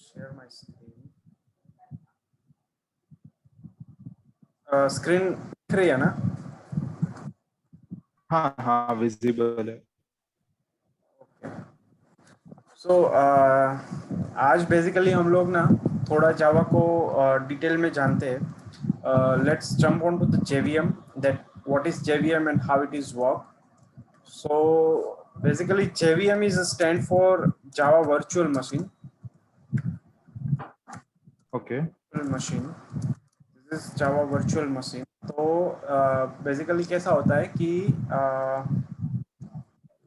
share my screen. Screen दिख रही है ना? हाँ हाँ विजिबल है। सो आज बेसिकली हम लोग ना थोड़ा जावा को डिटेल में जानते हैं। Let's jump on to the JVM, that what is JVM and how it is work. So basically JVM is a stand for Java Virtual Machine. Okay Machine. This is Java Virtual Machine. तो basically कैसा होता है कि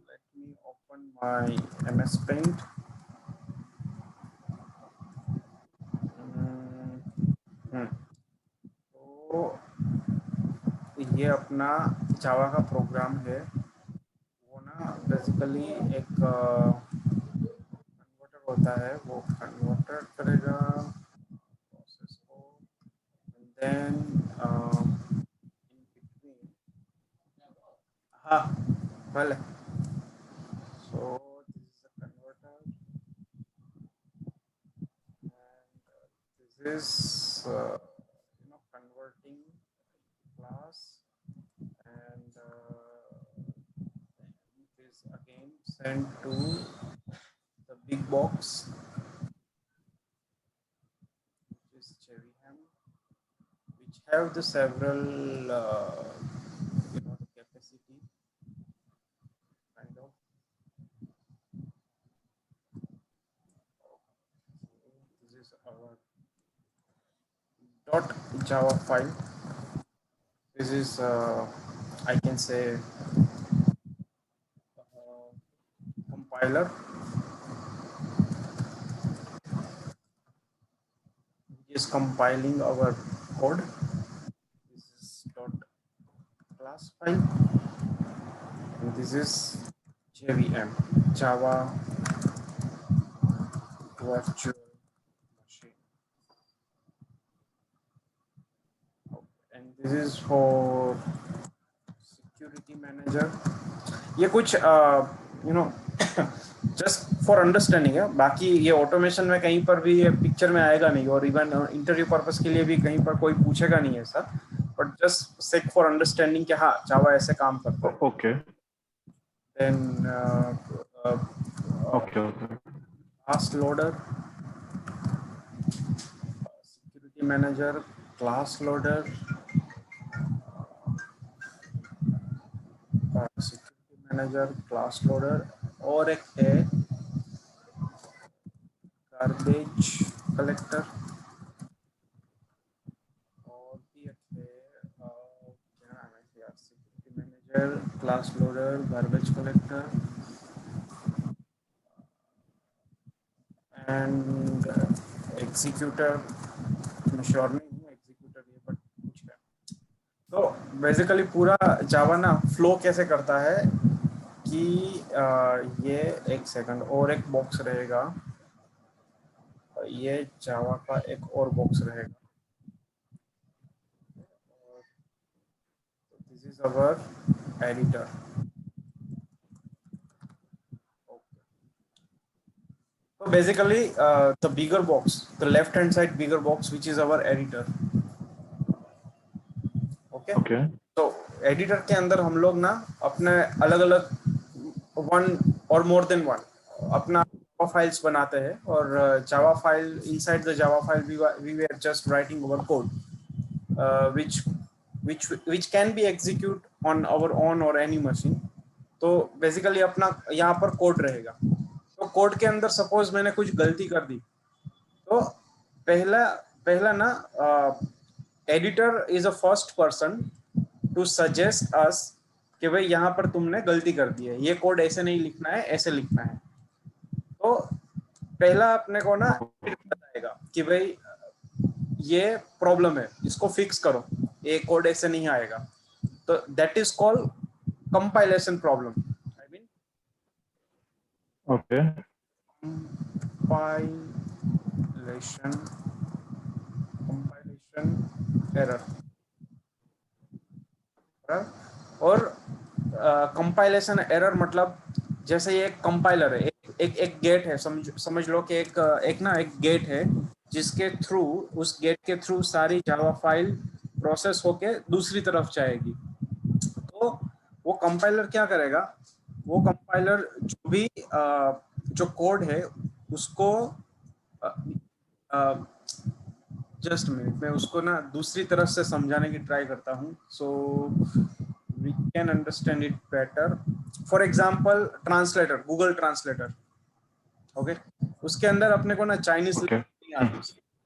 let me open my MS Paint. तो ये अपना जावा का programme है, वो ना बेसिकली एक कन्वर्टर होता है, वो कन्वर्टर करेगा प्रोसेस को, देन इन बिटवीन, हाँ भले, सो this is a converter and this is converting class and it is again sent to the big box, which is JVM, which have the several the capacity kind of. This is our .java file. This is I can say compiler which is compiling our code. This is .class file and this is JVM, Java Virtual Machine, and this is for security manager. ये कुछ just for understanding है, बाकी ये automation में कहीं पर भी ये पिक्चर में आएगा नहीं, और इवन इंटरव्यू पर्पस के लिए भी कहीं पर कोई पूछेगा नहीं है sir, but just sake for understanding कि हाँ जावा ऐसे काम करता है. Okay then okay okay class loader, security manager, class loader, security manager, class loader, और एक है गार्बेज कलेक्टर, और भी एक है क्या नाम है यार, security manager, class loader, garbage collector and executor. मैं श्योर नहीं हूँ एग्जीक्यूटर ये, बट कुछ है. तो बेसिकली पूरा जावा ना फ्लो कैसे करता है कि ये एक सेकंड, और एक बॉक्स रहेगा, ये जावा का एक और बॉक्स रहेगा. This is our editor. So basically the bigger box, the left hand side bigger box, which is our editor. Okay. Okay तो एडिटर के अंदर हम लोग ना अपने अलग अलग वन और मोर देन वन अपना फाइल्स बनाते हैं, और Java file, inside the Java file we were just writing our code which can be execute on our own or any machine. तो बेसिकली अपना यहाँ पर कोड रहेगा. तो कोड के अंदर सपोज मैंने कुछ गलती कर दी, तो पहला पहला ना editor is a first person to suggest us कि भाई यहाँ पर तुमने गलती कर दी है, ये कोड ऐसे नहीं लिखना है, ऐसे लिखना है. तो पहला अपने को ना बताएगा कि भाई ये प्रॉब्लम है, इसको फिक्स करो, ये कोड ऐसे नहीं आएगा. तो that is called compilation problem. I mean okay compilation error. और कंपाइलेशन एरर मतलब जैसे ये एक कंपाइलर है, एक गेट है, समझ लो कि एक गेट है जिसके थ्रू, उस गेट के थ्रू सारी जावा फाइल प्रोसेस होके दूसरी तरफ जाएगी। तो वो कंपाइलर क्या करेगा, वो कंपाइलर जो भी जो कोड है उसको जस्ट मिनट, मैं उसको ना दूसरी तरफ से समझाने की ट्राई करता हूँ, so we can understand it better. For example translator, Google translator, okay, उसके अंदर अपने को ना चाइनीज ओके। नहीं आती,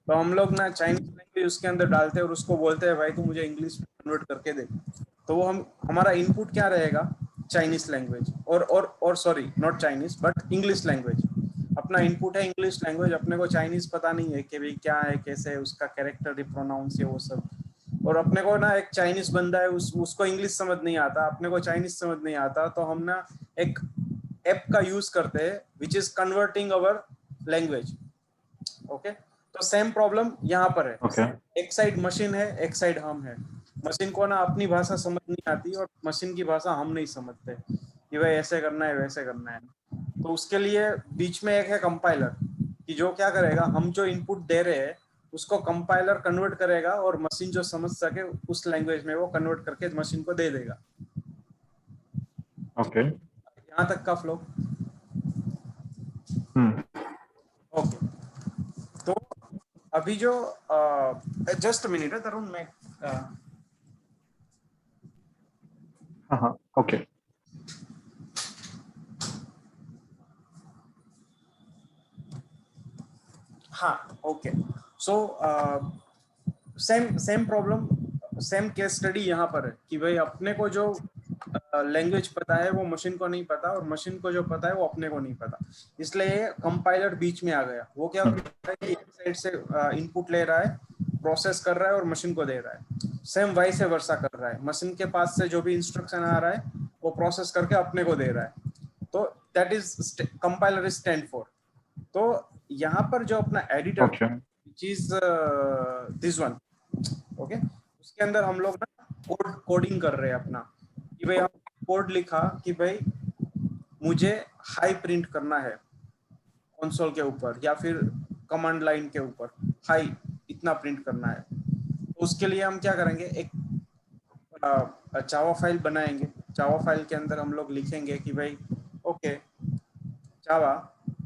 तो हम लोग ना चाइनीज लैंग्वेज उसके अंदर डालते हैं और उसको बोलते हैं भाई तू मुझे इंग्लिश में कन्वर्ट करके दे। तो वो हमारा इनपुट क्या रहेगा, चाइनीज लैंग्वेज, और sorry not Chinese but English language. अपना इनपुट है इंग्लिश लैंग्वेज, अपने को चाइनीज पता नहीं है कि भाई क्या है, कैसे है, उसका कैरेक्टर प्रोनाउंस है वो सब। और अपने को ना एक चाइनीज बंदा है, उसको इंग्लिश समझ नहीं आता, अपने को चाइनीज समझ नहीं आता, तो हम ना एक ऐप का यूज करते हैं which is converting our language. Okay, तो सेम प्रॉब्लम यहाँ पर है। ओके। एक साइड मशीन है, एक साइड हम है। मशीन को ना अपनी भाषा समझ नहीं आती और मशीन की भाषा हम नहीं समझते कि भाई ऐसे करना है वैसे करना है। तो उसके लिए बीच में एक है कंपाइलर, कि जो क्या करेगा, हम जो इनपुट दे रहे हैं उसको कंपाइलर कन्वर्ट करेगा और मशीन जो समझ सके उस लैंग्वेज में वो कन्वर्ट करके मशीन को दे देगा। ओके। यहाँ तक का फ्लो। ओके, तो अभी जो जस्ट मिनट है तरुण, मैं हाँ हाँ, ओके। हाँ okay, so same problem, same case study यहाँ पर है कि भाई अपने को जो लैंग्वेज पता है वो मशीन को नहीं पता, और मशीन को जो पता है वो अपने को नहीं पता, इसलिए कंपाइलर बीच में आ गया। वो क्या कर रहा है कि एक साइड से इनपुट ले रहा है, प्रोसेस कर रहा है और मशीन को दे रहा है। सेम वाइस वर्सा कर रहा है, मशीन के पास से जो भी इंस्ट्रक्शन आ रहा है वो प्रोसेस करके अपने को दे रहा है। तो that is compiler is stand for. तो यहाँ पर जो अपना एडिटर ओके। चीज दिस वन, ओके, उसके अंदर हम लोग ना कोडिंग कर रहे हैं अपना, कि भाई हम कोड लिखा कि भाई मुझे हाई प्रिंट करना है कंसोल के ऊपर या फिर कमांड लाइन के ऊपर, हाई इतना प्रिंट करना है। तो उसके लिए हम क्या करेंगे, एक जावा फाइल बनाएंगे। जावा फाइल के अंदर हम लोग लिखेंगे कि भाई okay Java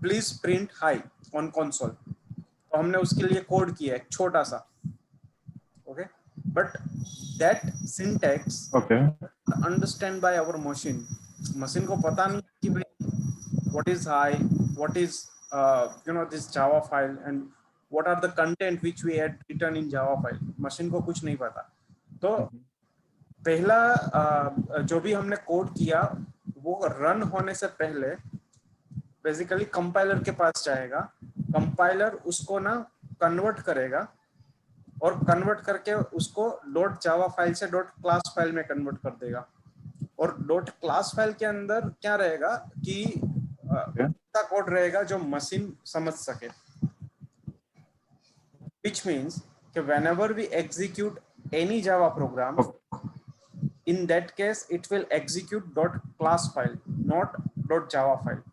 please print hi on console. तो हमने उसके लिए कोड किया एक छोटा सा, okay, but that syntax okay. Understand by our machine. Machine को पता नहीं कि भाई what is high, what is this Java file and what are the content which we had written in Java file, machine को कुछ नहीं पता। तो पहला जो भी हमने कोड किया वो रन होने से पहले बेसिकली कंपाइलर के पास जाएगा, कंपाइलर उसको ना कन्वर्ट करेगा और कन्वर्ट करके उसको डॉट जावा फाइल से डॉट क्लास फाइल में कन्वर्ट कर देगा। और डॉट क्लास फाइल के अंदर क्या रहेगा कि ऐसा कोड रहेगा जो मशीन समझ सके, which means कि whenever we execute any Java program, in that case it will execute dot class file, not dot Java file.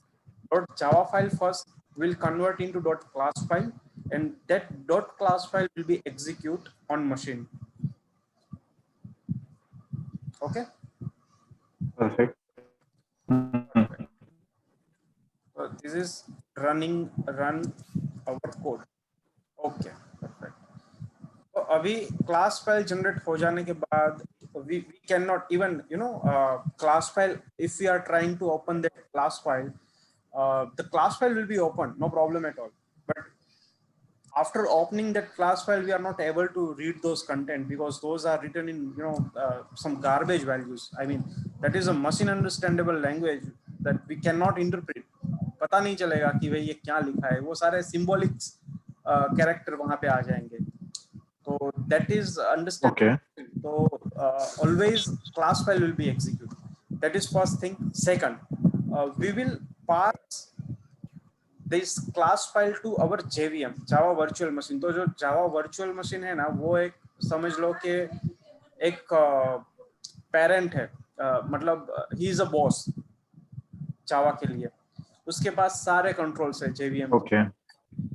Dot Java file first will convert into dot class file, and that dot class file will be execute on machine. Okay. Perfect. So this is run our code. Okay, perfect. तो अभी class file generate हो जाने के बाद we cannot even class file, if we are trying to open that class file, the class file will be open, no problem at all, but after opening that class file we are not able to read those content because those are written in some garbage values. I mean that is a machine understandable language that we cannot interpret. पता नहीं चलेगा कि भाई ये क्या लिखा है, वो सारे symbolic कैरेक्टर वहां पे आ जाएंगे। तो that is understand. Okay. So always class file will be executed. That is first thing. Second, we will pass this class file to our JVM, Java Virtual Machine. तो जो Java Virtual Machine है ना, वो एक समझ लो कि एक parent है, मतलब he is a boss Java के लिए। उसके पास सारे कंट्रोल्स है जेवीएम। ओके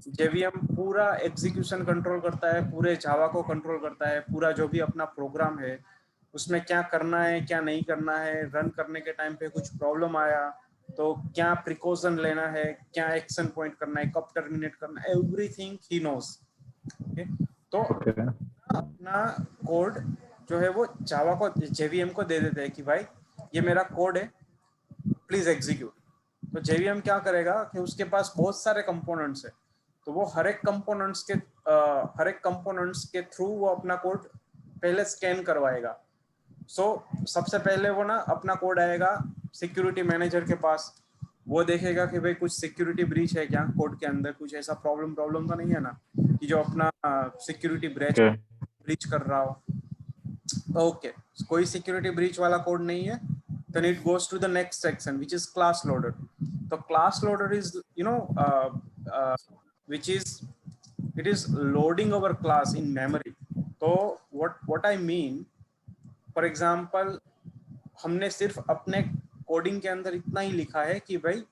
जेवीएम पूरा एग्जीक्यूशन कंट्रोल करता है, पूरे जावा को कंट्रोल करता है, पूरा जो भी अपना प्रोग्राम है उसमें क्या करना है क्या नहीं करना है, रन करने के टाइम पे कुछ प्रॉब्लम आया तो क्या प्रिकॉशन लेना है, क्या एक्शन पॉइंट करना है, कब टर्मिनेट करना है, एवरीथिंग ही नोज। तो ओके अपना कोड जो है वो जावा को जेवीएम को दे देते हैं कि भाई ये मेरा कोड है, प्लीज एग्जीक्यूट। तो जेवीएम क्या करेगा कि उसके पास बहुत सारे कंपोनेंट्स है, तो वो हर एक कंपोनेंट्स के थ्रू वो अपना कोड पहले स्कैन करवाएगा। सो सबसे पहले वो ना अपना कोड आएगा सिक्योरिटी मैनेजर के पास, वो देखेगा कि भाई कुछ सिक्योरिटी ब्रीच है क्या कोड के अंदर, कुछ ऐसा प्रॉब्लम तो नहीं है ना कि जो अपना सिक्योरिटी ब्रीच कर रहा हो। ओके, कोई सिक्योरिटी ब्रीच वाला कोड नहीं है, then it goes to the next section which is class loader. So class loader is which is it is loading our class in memory. So what I mean, for example हमने सिर्फ अपने coding के अंदर इतना ही लिखा है कि भाई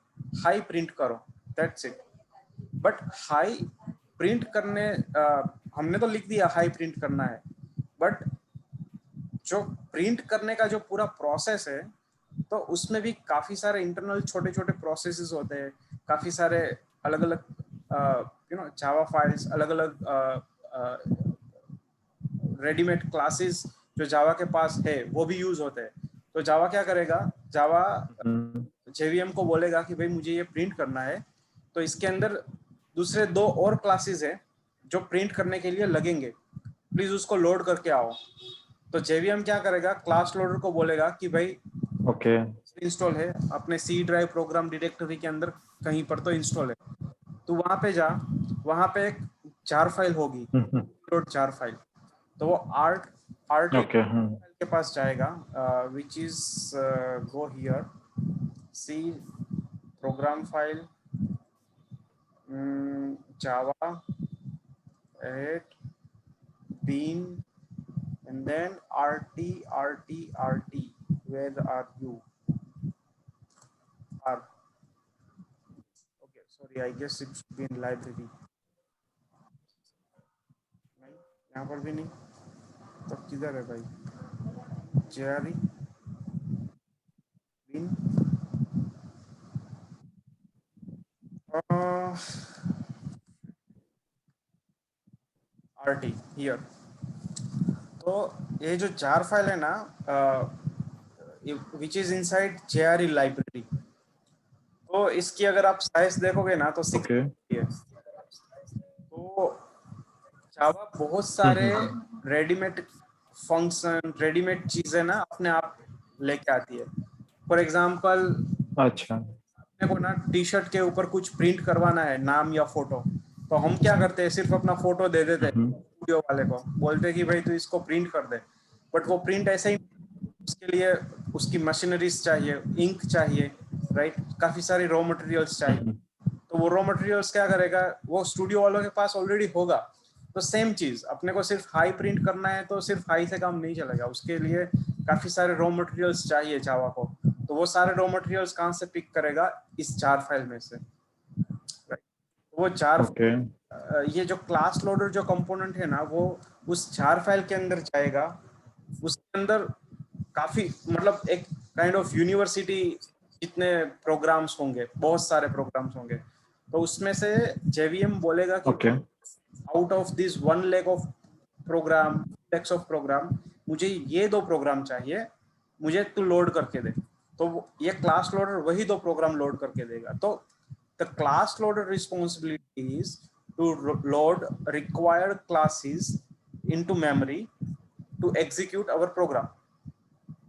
हाई प्रिंट करो, that's it. But high print करने हमने तो लिख दिया हाई प्रिंट करना है, बट जो प्रिंट करने का जो पूरा प्रोसेस है तो उसमें भी काफी सारे इंटरनल छोटे छोटे प्रोसेसेस होते हैं, काफी सारे अलग अलग जावा फाइल्स, अलग अलग रेडीमेड क्लासेस जो जावा के पास है वो भी यूज होते हैं। तो जावा क्या करेगा, जावा जेवीएम को बोलेगा कि भाई मुझे ये प्रिंट करना है, तो इसके अंदर दूसरे 2 और क्लासेस है जो प्रिंट करने के लिए लगेंगे, प्लीज उसको लोड करके आओ। तो जेवीएम क्या करेगा, क्लास लोडर को बोलेगा कि भाई ओके इंस्टॉल है अपने सी ड्राइव प्रोग्राम डायरेक्टरी के अंदर कहीं पर तो इंस्टॉल है, तो वहां पे जा, वहां पे एक जार फाइल होगी, जार फाइल, तो वो आर्ट ओके के पास जाएगा which is go here C program file Java at bin and then rt, where are you? R. Okay, sorry, I guess it should be in library. नहीं, यहाँ पर भी नहीं, तो किधर है भाई? JRE bin RT here. तो ये जो जार फाइल है ना which is inside JRE library, तो इसकी अगर आप साइज देखोगे ना तो 6 है। तो जावा बहुत सारे रेडीमेड फंक्शन, रेडीमेड चीजें ना अपने आप लेके आती है। फॉर एग्जांपल अच्छा अपने को ना टी शर्ट के ऊपर कुछ प्रिंट करवाना है, नाम या फोटो, तो हम क्या करते हैं, सिर्फ अपना फोटो दे देते हैं स्टूडियो वाले को, बोलते हैं कि भाई तू इसको प्रिंट कर दे। बट वो प्रिंट ऐसे ही, उसके लिए उसकी मशीनरीज चाहिए, इंक चाहिए, राइट, काफी सारी रॉ मटेरियल्स चाहिए। तो वो रॉ मटेरियल्स क्या करेगा, वो स्टूडियो वालों के पास ऑलरेडी होगा। तो सेम चीज अपने को सिर्फ हाई प्रिंट करना है, तो सिर्फ हाई से काम नहीं चलेगा, उसके लिए काफी सारे रॉ मटेरियल्स चाहिए जावा को। तो वो सारे रॉ मटेरियल्स कहाँ से पिक करेगा, इस जार फाइल में से, राइट। वो जार ये जो क्लास लोडर जो कंपोनेंट है ना, वो उस जार फाइल के अंदर जाएगा, उसके अंदर काफी मतलब एक काइंड ऑफ यूनिवर्सिटी जितने प्रोग्राम्स होंगे, बहुत सारे प्रोग्राम्स होंगे, तो उसमें से जेवीएम बोलेगा कि out of this 1 lakh of program, lakhs of program, मुझे ये 2 प्रोग्राम चाहिए, मुझे तू लोड करके दे। तो ये क्लास लोडर वही 2 प्रोग्राम लोड करके देगा। तो the class loader responsibility is to load required classes into memory to execute our program.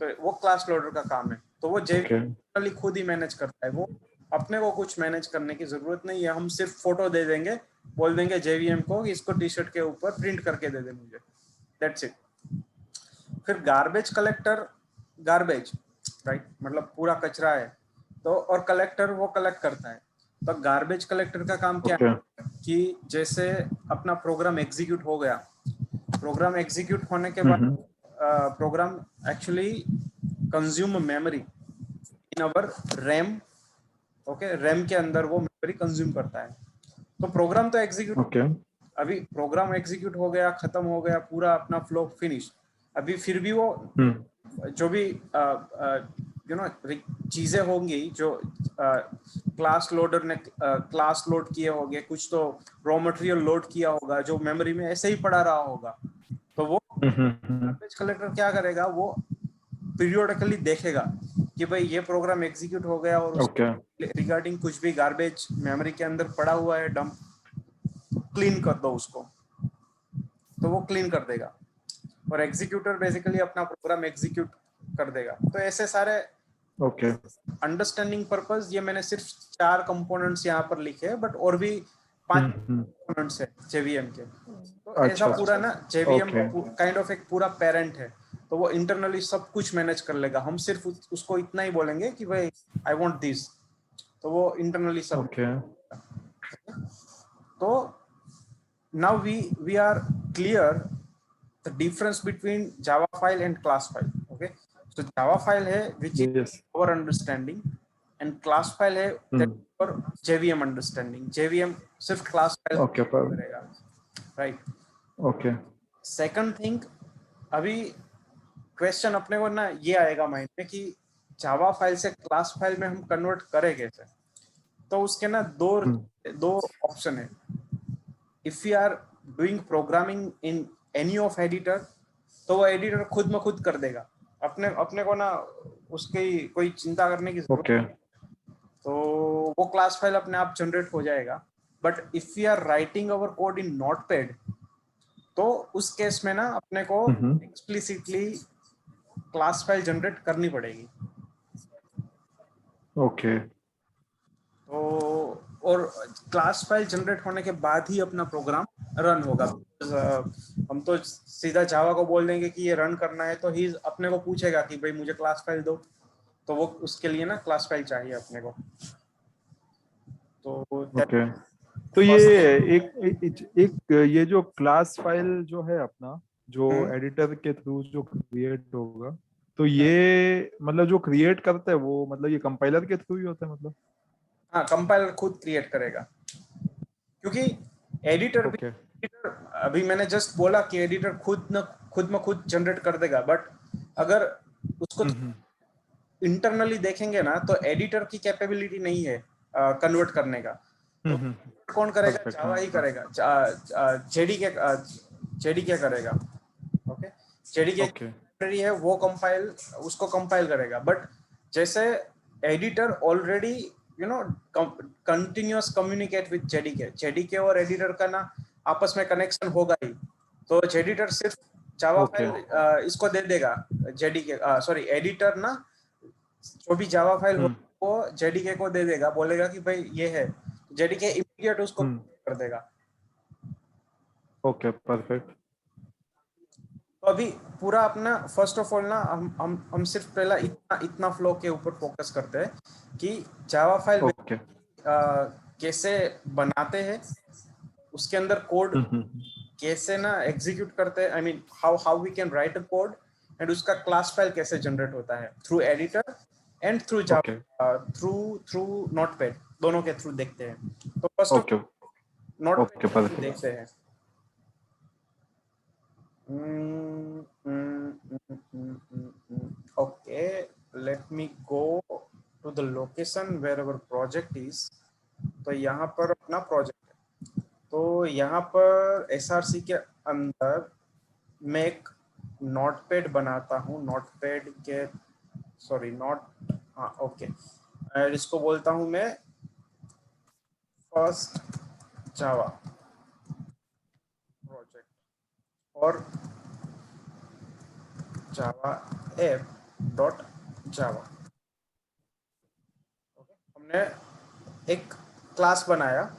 तो वो क्लास लोडर का काम है। तो वो जेवीएम खुद ही मैनेज करता है, वो अपने को कुछ मैनेज करने की जरूरत नहीं है। हम सिर्फ फोटो दे देंगे, बोल देंगे जेवीएम को इसको टी शर्ट के ऊपर प्रिंट करके दे दे मुझे, दैट्स इट। फिर गार्बेज कलेक्टर, गार्बेज राइट, मतलब पूरा कचरा है, तो और कलेक्टर वो कलेक्ट करता है। तो गार्बेज कलेक्टर का काम क्या है कि जैसे अपना प्रोग्राम एग्जीक्यूट हो गया, प्रोग्राम एग्जीक्यूट होने के बाद program actually consume memory in our RAM okay, RAM के अंदर वो मेमोरी कंज्यूम करता है। तो प्रोग्राम तो एग्जीक्यूट, ओके। अभी प्रोग्राम एग्जीक्यूट हो गया, खत्म हो गया, पूरा अपना फ्लो फिनिश। अभी फिर भी वो जो भी चीजें होंगी जो क्लास लोडर ने क्लास लोड किए होंगे, कुछ तो रॉ मटेरियल लोड किया होगा जो मेमोरी में ऐसे ही पड़ा रहा होगा। तो वो गार्बेज कलेक्टर क्या करेगा, वो पीरियोडिकली देखेगा कि भाई ये प्रोग्राम एग्जीक्यूट हो गया और ओके। रिगार्डिंग कुछ भी गार्बेज मेमोरी के अंदर पड़ा हुआ है डंप, क्लीन कर दो उसको। तो वो क्लीन कर देगा और एग्जीक्यूटर बेसिकली अपना प्रोग्राम एग्जीक्यूट कर देगा। तो ऐसे सारे ओके। अंडरस्टैंडिंग पर्पस, ये मैंने सिर्फ 4 कंपोनेंट्स यहाँ पर लिखे हैं, बट और भी 5 कंपोनेंट्स है जेवीएम के। तो ऐसा अच्छा। पूरा ना जेवीएम ओके। काइंड ऑफ एक पूरा पेरेंट है। तो वो इंटरनली सब कुछ मैनेज कर लेगा, हम सिर्फ उसको इतना ही बोलेंगे कि भाई आई वांट दिस, तो वो इंटरनली सब। ओके। तो now we are clear the difference between Java file and class file. Okay, so Java file है which is yes. our understanding, and class file है that for JVM understanding. JVM सिर्फ class file okay. पर करेगा, right? Okay. Second thing, अभी question अपने को ना ये आएगा माइंड में कि जावा फाइल से क्लास फाइल में हम कन्वर्ट करें कैसे। तो उसके ना दो ऑप्शन है। If you are doing programming in any of editor, तो वो एडिटर खुद में खुद कर देगा, अपने अपने को ना उसकी कोई चिंता करने की जरूरत ओके। नहीं। तो वो क्लास फाइल अपने आप जनरेट हो जाएगा। But if you are writing our code in notepad, तो उस केस में ना अपने को एक्सप्लिसिटली क्लास फाइल जनरेट करनी पड़ेगी। ओके। तो और क्लास फाइल जनरेट होने के बाद ही अपना प्रोग्राम रन होगा। हम तो सीधा जावा को बोल देंगे कि ये रन करना है, तो ही अपने को पूछेगा कि भाई मुझे क्लास फाइल दो, तो वो उसके लिए ना क्लास फाइल चाहिए अपने को। तो ओके। तो ये फर्स्ट थिंग। एक ये जो क्लास फाइल जो है अपना, जो एडिटर के थ्रू जो क्रिएट होगा, तो ये मतलब जो क्रिएट करता है वो मतलब ये कंपाइलर के थ्रू ही होता है मतलब? हाँ, कंपाइलर खुद क्रिएट करेगा, क्योंकि एडिटर भी, ओके। एडिटर अभी मैंने जस्ट बोला कि एडिटर खुद में खुद जनरेट कर देगा। बट अगर उसको इंटरनली देखेंगे ना, तो एडिटर की कैपेबिलिटी नहीं है कन्वर्ट करने का। तो कौन करेगा? परफेक्ट। जावा हाँ ही हाँ। करेगा। जेडी क्या करेगा? ओके, जेडी के ओके। है वो कंपाइल, उसको कंपाइल करेगा। बट जैसे editor already continuous communicate with JDK और एडिटर का ना आपस में कनेक्शन होगा ही। तो जेडिटर सिर्फ जावा ओके। फाइल इसको दे देगा, जेडीके सॉरी एडिटर ना जो भी जावा फाइल हो वो जेडीके को दे देगा, बोलेगा कि भाई ये है, जेडीके इमीडिएट उसको कर देगा। ओके। परफेक्ट। तो अभी पूरा अपना फर्स्ट ऑफ ऑल ना हम सिर्फ पहला इतना इतना फ्लो के ऊपर फोकस करते हैं कि जावा फाइल ओके। कैसे बनाते हैं, उसके अंदर कोड कैसे ना एग्जीक्यूट करते हैं, I mean how how we can write a code, and उसका क्लास फाइल कैसे जनरेट होता है through editor and through okay. Java, through through notepad, दोनों के थ्रू देखते हैं। तो first of okay. Notepad okay. के थ्रू परफेक्ट। देखते हैं। Okay, let me go to the location where our project is. तो यहाँ पर अपना प्रोजेक्ट है। तो यहाँ पर एसआरसी के अंदर मैं एक नोटपैड बनाता हूँ। नोटपैड के सॉरी नोट हाँ ओके, इसको बोलता हूँ मैं फर्स्ट जावा प्रोजेक्ट और जावा ऐप डॉट जावा। हमने एक क्लास बनाया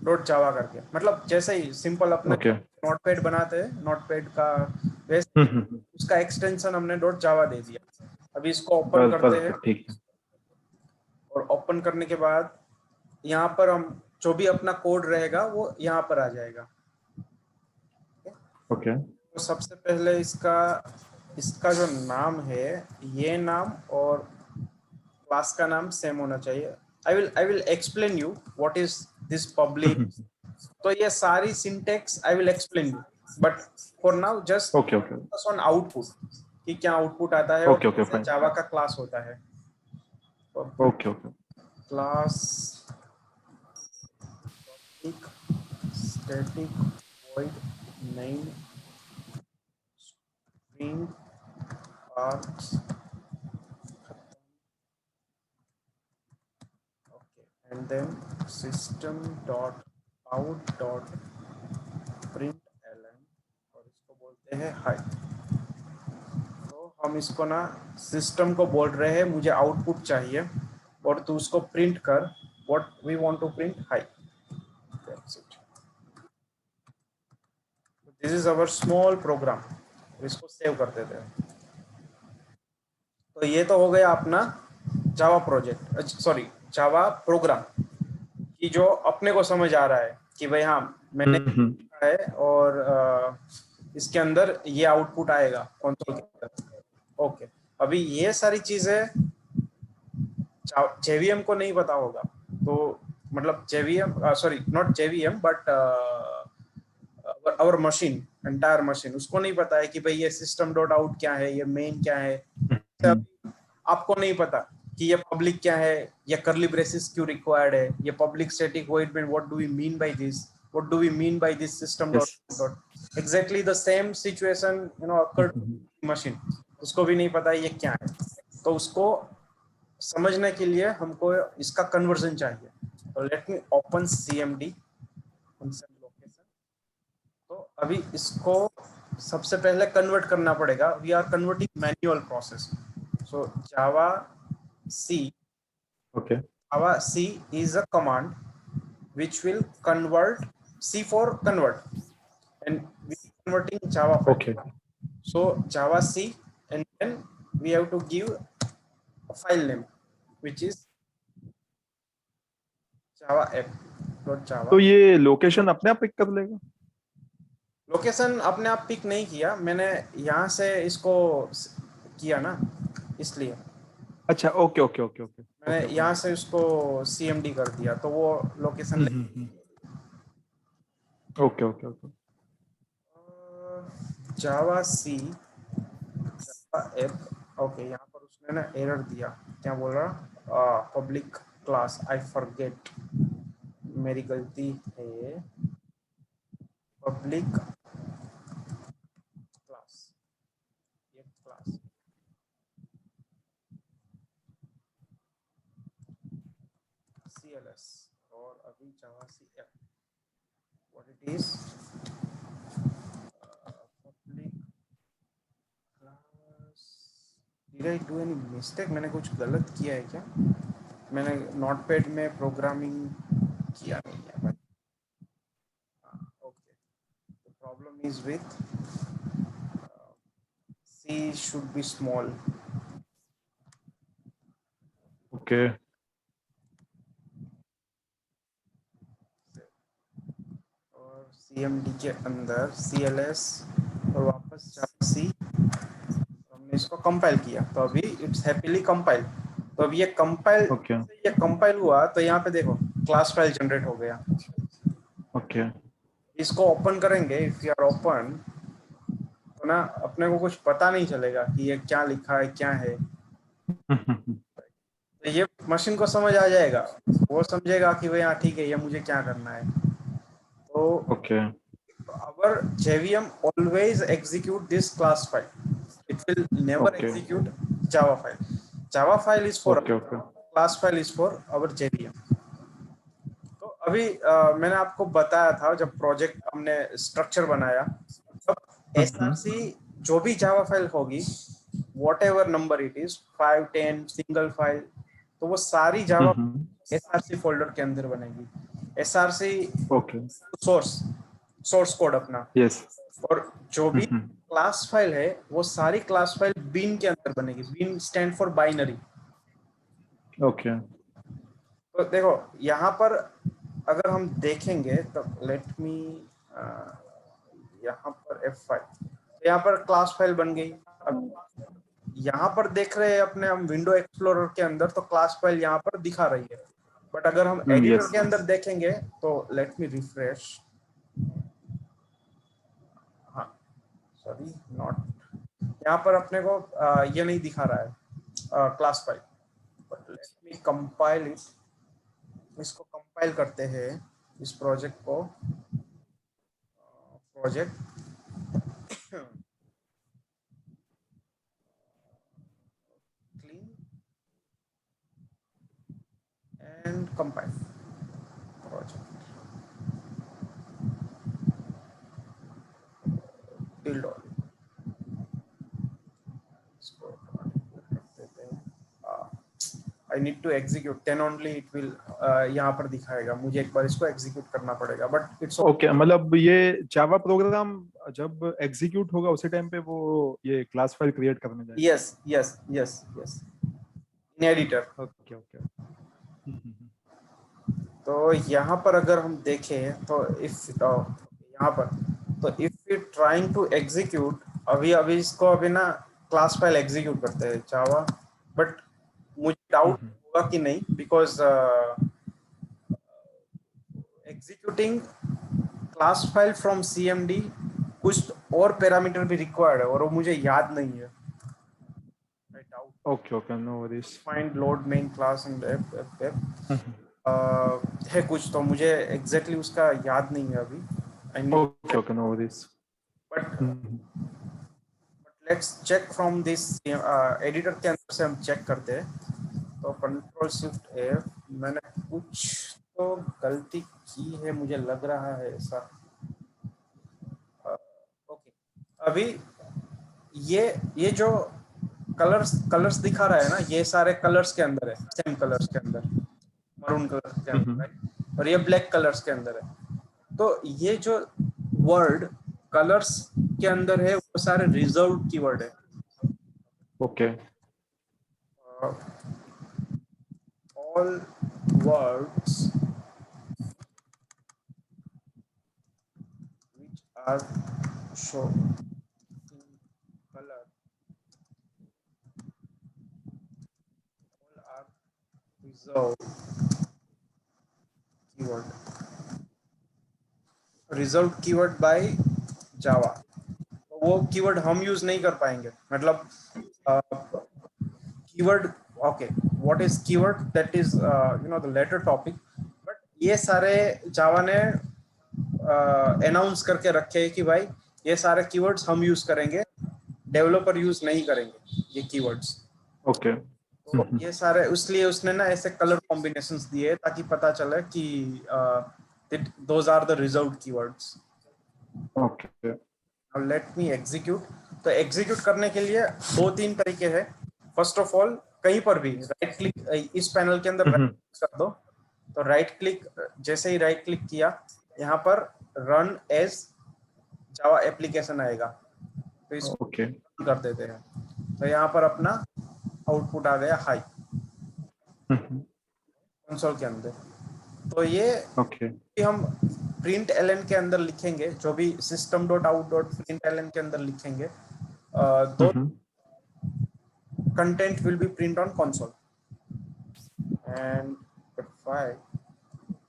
डॉट जावा करके, मतलब जैसे ही सिंपल अपने ओके। नोटपैड बनाते हैं, नोटपैड का वैसे उसका एक्सटेंशन हमने डॉट जावा दे दिया। अभी इसको ओपन करते हैं परफेक्ट। ठीक है। और ओपन करने के बाद यहाँ पर हम जो भी अपना कोड रहेगा वो यहाँ पर आ जाएगा। ओके। तो सबसे पहले इसका इसका जो नाम है, ये नाम और क्लास का नाम सेम होना चाहिए। I will explain you what is this public. तो ये सारी syntax I will explain you, but for now just okay okay focus on output कि क्या आउटपुट आता है और ओके ओके कैसे फाइन जावा का क्लास होता है. Okay okay class static void name string parts. Okay, and then system dot out dot print ln और इसको बोलते हैं हाई. तो हम इसको ना सिस्टम को बोल रहे हैं मुझे आउटपुट चाहिए और तू उसको प्रिंट कर what we want to print hi. That's it. This is our small program. इसको सेव कर देते हैं. तो ये तो हो गया अपना Java project, sorry Java program कि जो अपने को समझ आ रहा है कि भाई हाँ मैंने लिखा है और इसके अंदर ये आउटपुट आएगा कंसोल के अंदर. ओके, अभी ये सारी चीजें जेवीएम को नहीं पता होगा. तो मतलब JVM, sorry not JVM but our machine, entire machine, उसको नहीं पता है कि भाई ये सिस्टम डॉट आउट क्या है, ये मेन क्या है. आपको नहीं पता कि ये पब्लिक क्या है, ये कर्ली ब्रेसेस क्यों रिक्वायर्ड है, ये public static void main what do we mean by this, what do we mean by this system dot dot. Exactly the same situation occurred machine. उसको भी नहीं पता ये क्या है. तो उसको समझने के लिए हमको इसका कन्वर्जन चाहिए. तो let me open CMD function location. तो अभी इसको सबसे पहले कन्वर्ट करना पड़ेगा. We are converting manual process. So Java C. Okay. Java C is a command which will convert C for convert, and we are converting Java file. Okay. So Java C, and then we have to give a file name which is Java app. Java. तो ये location अपने आप pick कर लेगा? Location अपने आप pick नहीं किया, मैंने यहाँ से इसको किया ना, इसलिए. अच्छा ओके ओके ओके ओके. मैंने यहाँ से उसको CMD कर दिया तो वो location. Okay okay okay. Java C Java app. Okay, यहाँ पर उसने ना एरर दिया. क्या बोल रहा? Public class. आई फॉरगेट, मेरी गलती है. पब्लिक क्लास, ये क्लास CLS और अभी Java C app what it is. Public class. Did I do any mistake? मैंने कुछ गलत किया है क्या? मैंने नोटपैड में प्रोग्रामिंग किया नहीं है भाई. Okay, the problem is with C should be small. Okay. और CMD के अंदर CLS और वापस जावा C. हमने इसको कंपाइल किया तो अभी इट्स हैप्पीली कंपाइल. तो अब ये कंपाइल ये कंपाइल हुआ तो यहाँ पे देखो क्लास फाइल जनरेट हो गया. ओके. इसको ओपन करेंगे. इफ यू आर ओपन तो ना अपने को कुछ पता नहीं चलेगा कि ये क्या लिखा है, क्या है. तो ये मशीन को समझ आ जाएगा. वो समझेगा कि भाई हाँ ठीक है, ये मुझे क्या करना है. तो okay. our JVM always execute this class file. It will never execute Java file. Java file is for class file is for our JVM. तो अभी मैंने आपको बताया था जब प्रोजेक्ट हमने स्ट्रक्चर बनाया तब SRC जो भी जावा फाइल होगी whatever number it is 5 10 single file, तो वो सारी जावा SRC फोल्डर के अंदर बनेगी. SRC सोर्स कोड अपना. yes. और जो भी क्लास फाइल है वो सारी क्लास फाइल बीन के अंदर बनेगी. Bin stand for binary. Okay. तो देखो यहाँ पर अगर हम देखेंगे तो लेट मी यहाँ पर F5, तो यहाँ पर क्लास फाइल बन गई. अब यहाँ पर देख रहे हैं अपने हम विंडो एक्सप्लोरर के अंदर तो क्लास फाइल यहाँ पर दिखा रही है. बट अगर हम एडिटर yes के अंदर देखेंगे तो लेट मी रिफ्रेश, हाँ सॉरी नॉट, यहाँ पर अपने को ये नहीं दिखा रहा है class file, but let me compile it, इसको कंपाइल करते हैं इस प्रोजेक्ट को, project clean and compile project build all, इसको कर देते हैं, I need to execute 10 only it will, यहाँ पर दिखाएगा, मुझे एक बार इसको एग्जीक्यूट करना पड़ेगा, बट इट्स ओके मतलब ये जावा प्रोग्राम जब एग्जीक्यूट होगा उसी टाइम पे वो ये क्लास फाइल क्रिएट करने जाएगा। Yes yes yes yes in editor. Okay okay तो यहाँ पर अगर हम देखें तो इफ यहाँ पर तो if you trying to execute, अभी अभी इसको अभी ना क्लास फाइल एग्जीक्यूट करते हैं जावा, बट मुझे डाउट होगा कि नहीं, because executing class file from CMD कुछ और पैरामीटर भी रिक्वायर्ड है और वो मुझे याद नहीं है, I doubt. Okay okay no worries. Find load main class and है कुछ, तो मुझे एग्जैक्टली उसका याद नहीं है अभी, I need, okay okay no worries. But let's check from this editor के अंदर से हम चेक करते हैं। तो कंट्रोल शिफ्ट एफ, मैंने कुछ तो गलती की है मुझे लग रहा है ऐसा, ओके अभी ये जो कलर्स दिखा रहा है ना, ये सारे कलर्स के अंदर है, सेम कलर्स के अंदर, मरून कलर के अंदर है, और ये ब्लैक कलर्स के अंदर है। तो ये जो वर्ड कलर्स के अंदर है वो सारे रिजर्व कीवर्ड है। Okay all words which are shown in color all are reserved keyword, reserve keyword by Java. वो कीवर्ड हम यूज नहीं कर पाएंगे, मतलब keyword, okay what is keyword, that is you know the later topic, but ये सारे जावा ने announce करके रखे हैं कि भाई ये सारे कीवर्ड्स हम यूज करेंगे, डेवलपर यूज नहीं करेंगे ये कीवर्ड्स। ओके तो ये सारे इसलिए उसने ना ऐसे कलर कॉम्बिनेशंस दिए ताकि पता चले कि those are the reserved keywords. Okay Now let me execute। तो एग्जीक्यूट करने के लिए दो तीन तरीके हैं। फर्स्ट ऑफ ऑल कहीं पर भी राइट क्लिक, इस पैनल के अंदर राइट क्लिक कर दो, तो राइट क्लिक, जैसे ही राइट क्लिक किया यहाँ पर रन एज जावा एप्लीकेशन आएगा, तो इसको ओके कर देते हैं, तो यहाँ पर अपना आउटपुट आ गया हाई कंसोल के अंदर। तो ये ओके हम प्रिंट एलन के अंदर लिखेंगे, जो भी system dot out dot println के अंदर लिखेंगे, those content will be print on console and file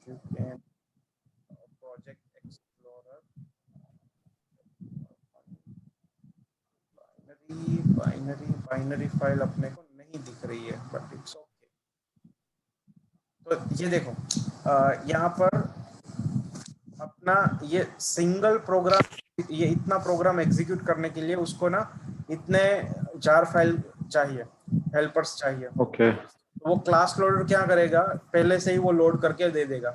you can project explorer binary file अपने को नहीं दिख रही है, बट इट्स ओके। तो ये देखो यहाँ पर अपना ये सिंगल प्रोग्राम, ये इतना प्रोग्राम एग्जीक्यूट करने के लिए उसको ना इतने जार फाइल चाहिए, हेल्पर्स चाहिए। ओके तो वो क्लास लोडर क्या करेगा, पहले से ही वो लोड करके दे देगा।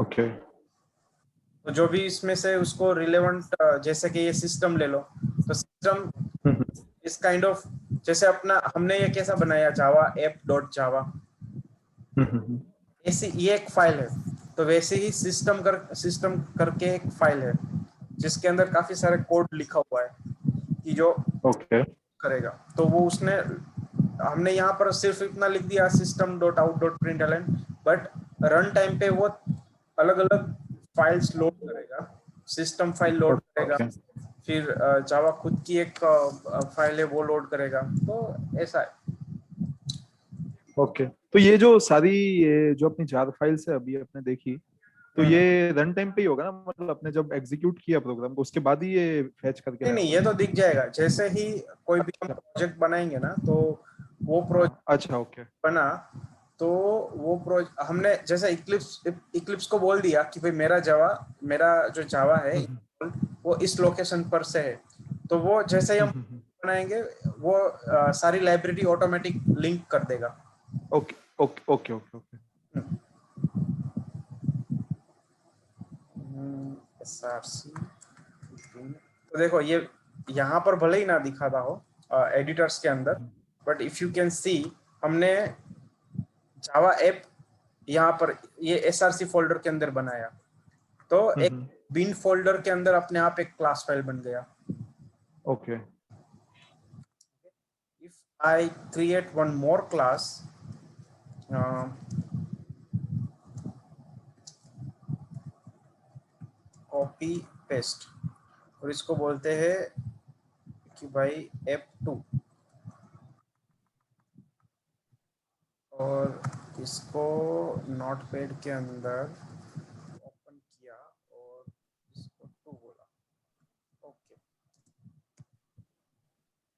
ओके तो जो भी इसमें से उसको रिलेवेंट, जैसे कि ये सिस्टम ले लो, तो सिस्टम इस काइंड ऑफ, जैसे अपना हमने ये कैसा बनाया जावा ऐप डॉट जावा, ऐसी ये एक फाइल है, तो वैसे ही सिस्टम करके एक फाइल है जिसके अंदर काफी सारे कोड लिखा हुआ है कि जो ओके करेगा। तो वो उसने, हमने यहाँ पर सिर्फ इतना लिख दिया system dot out dot println, but run time पे वो अलग अलग फाइल्स लोड करेगा, सिस्टम फाइल लोड करेगा, फिर जावा खुद की एक फाइल है वो लोड करेगा। तो ऐसा है। ओके, तो ये जो सारी, ये जो अपनी जार फाइल्स है अभी आपने देखी, तो हम्म। ये रन टाइम पे ही होगा ना, मतलब आपने जब एग्जीक्यूट किया प्रोग्राम को उसके बाद ही ये फैच करके नहीं नहीं, लाएगा? ये तो दिख जाएगा जैसे ही कोई भी हम अच्छा। प्रोजेक्ट बनाएंगे ना, तो वो हाँ, प्रोजेक्ट अच्छा, ओके। बना, तो वो प्रोजेक्ट हमने जैसे इक्लिप्स को बोल दिया कि भाई मेरा जो जावा है हम्म वो इस लोकेशन पर से है, तो वो जैसे ही हम हम्म। बनाएंगे वो सारी लाइब्रेरी ऑटोमेटिक लिंक कर देगा। Okay okay okay okay okay. SRC, तो देखो ये यहाँ पर भले ही ना दिखाता हो एडिटर्स के अंदर, but if you can see, हमने जावा ऐप यहाँ पर ये SRC फोल्डर के अंदर बनाया, तो एक बिन फोल्डर के अंदर अपने आप एक क्लास फाइल बन गया। Okay. If I create one more class, copy paste, और इसको बोलते हैं कि भाई app2, और इसको नोटपैड के अंदर ओपन किया और इसको 2 बोला, ओके,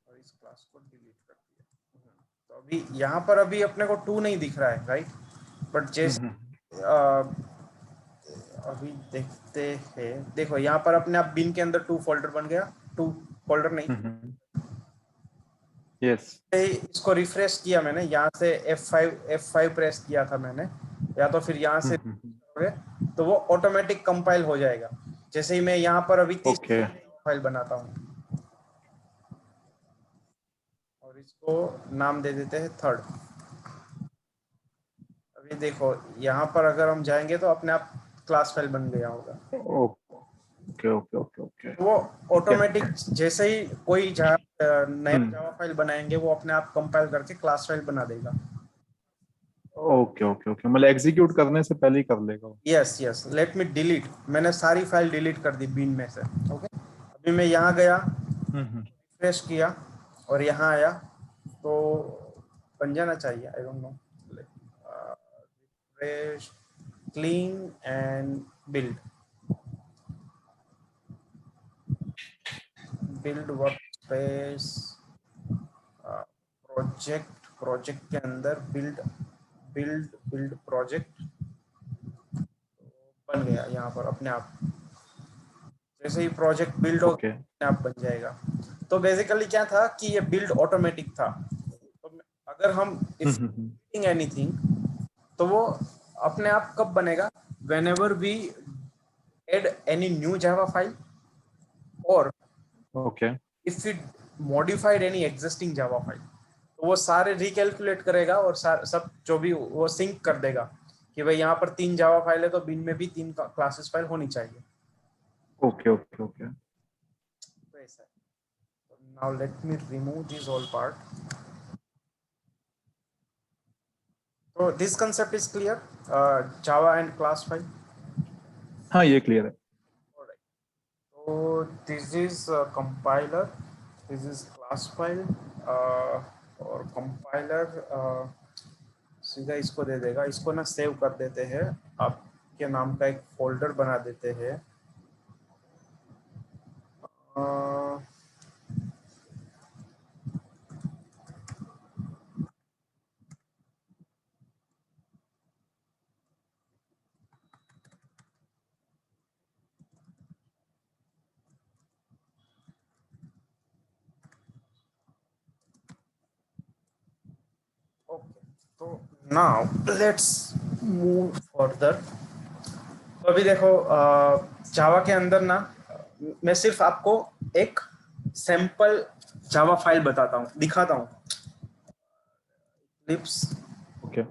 और इस क्लास को डिलीट कर दिया। तो अभी यहाँ पर अभी अपने को 2 नहीं दिख रहा है, राइट, बट जैसे अभी देखते हैं, देखो यहाँ पर अपने आप बिन के अंदर 2 फोल्डर बन गया, 2 फोल्डर नहीं, यस। इसको रिफ्रेश किया मैंने, यहाँ से F5 प्रेस किया था मैंने, या तो फिर यहाँ से तो वो ऑटोमेटिक कंपाइल हो जाएगा। जैसे ही मैं यहाँ पर अभी 30 ओके फाइल बनाता हूँ और इसको नाम दे देते हैं थर्ड। अभी देखो यहाँ पर अगर हम जाएंगे तो अपने आप क्लास फाइल बन गया होगा। Okay okay okay okay. वो ठीक है। ऑटोमेटिक जैसे ही कोई नया जावा फाइल बनाएंगे वो अपने आप कंपाइल करके क्लास फाइल बना देगा। ओके ओके ओके, मतलब एग्जीक्यूट करने से पहले ही कर लेगा वो। Yes yes, let me delete, मैंने सारी फाइल डिलीट कर दी बिन में से। ओके, अभी मैं यहाँ गया, हम्म। रिफ्रेश किया और यहाँ आया, तो बन जाना चाहिए, I don't know, refresh, clean and build, build work space, project के अंदर बिल्ड बिल्ड बिल्ड प्रोजेक्ट बन गया यहाँ पर अपने आप। जैसे ही प्रोजेक्ट बिल्ड हो ओके। अपने आप बन जाएगा। तो बेसिकली क्या था कि ये बिल्ड ऑटोमेटिक था, तो अगर हम इफ एनीथिंग, तो वो अपने आप कब बनेगा, whenever we add any new Java file, और okay if we modified any existing Java file, तो वो सारे रिकैलकुलेट करेगा और सब जो भी वो सिंक कर देगा कि भाई यहाँ पर 3 जावा फाइल है तो बिन में भी 3 क्लासेस फाइल होनी चाहिए। Okay okay okay. तो ऐसा है। Now let me remove this all part. So this concept is clear, Java and class file. हाँ, ये क्लियर है। All right. So this is compiler, this is class file, और compiler सीधा इसको दे देगा, इसको ना सेव कर देते हैं, आपके नाम का एक फोल्डर बना देते हैं। ओके, तो नाउ लेट्स मूव फर्दर। तो अभी देखो जावा के अंदर ना, मैं सिर्फ आपको एक सैंपल जावा फाइल बताता हूँ, दिखाता हूँ। लिप्स, ओके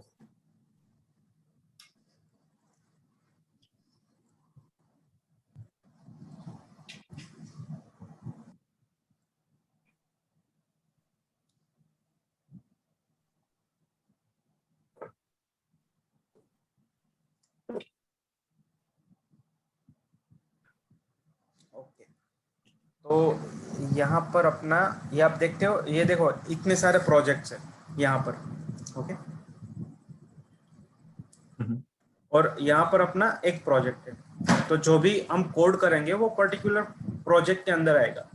ओके, तो यहाँ पर अपना, ये आप देखते हो, ये देखो इतने सारे प्रोजेक्ट्स हैं यहाँ पर। ओके, और यहाँ पर अपना एक प्रोजेक्ट है। तो जो भी हम कोड करेंगे वो पर्टिकुलर प्रोजेक्ट के अंदर आएगा।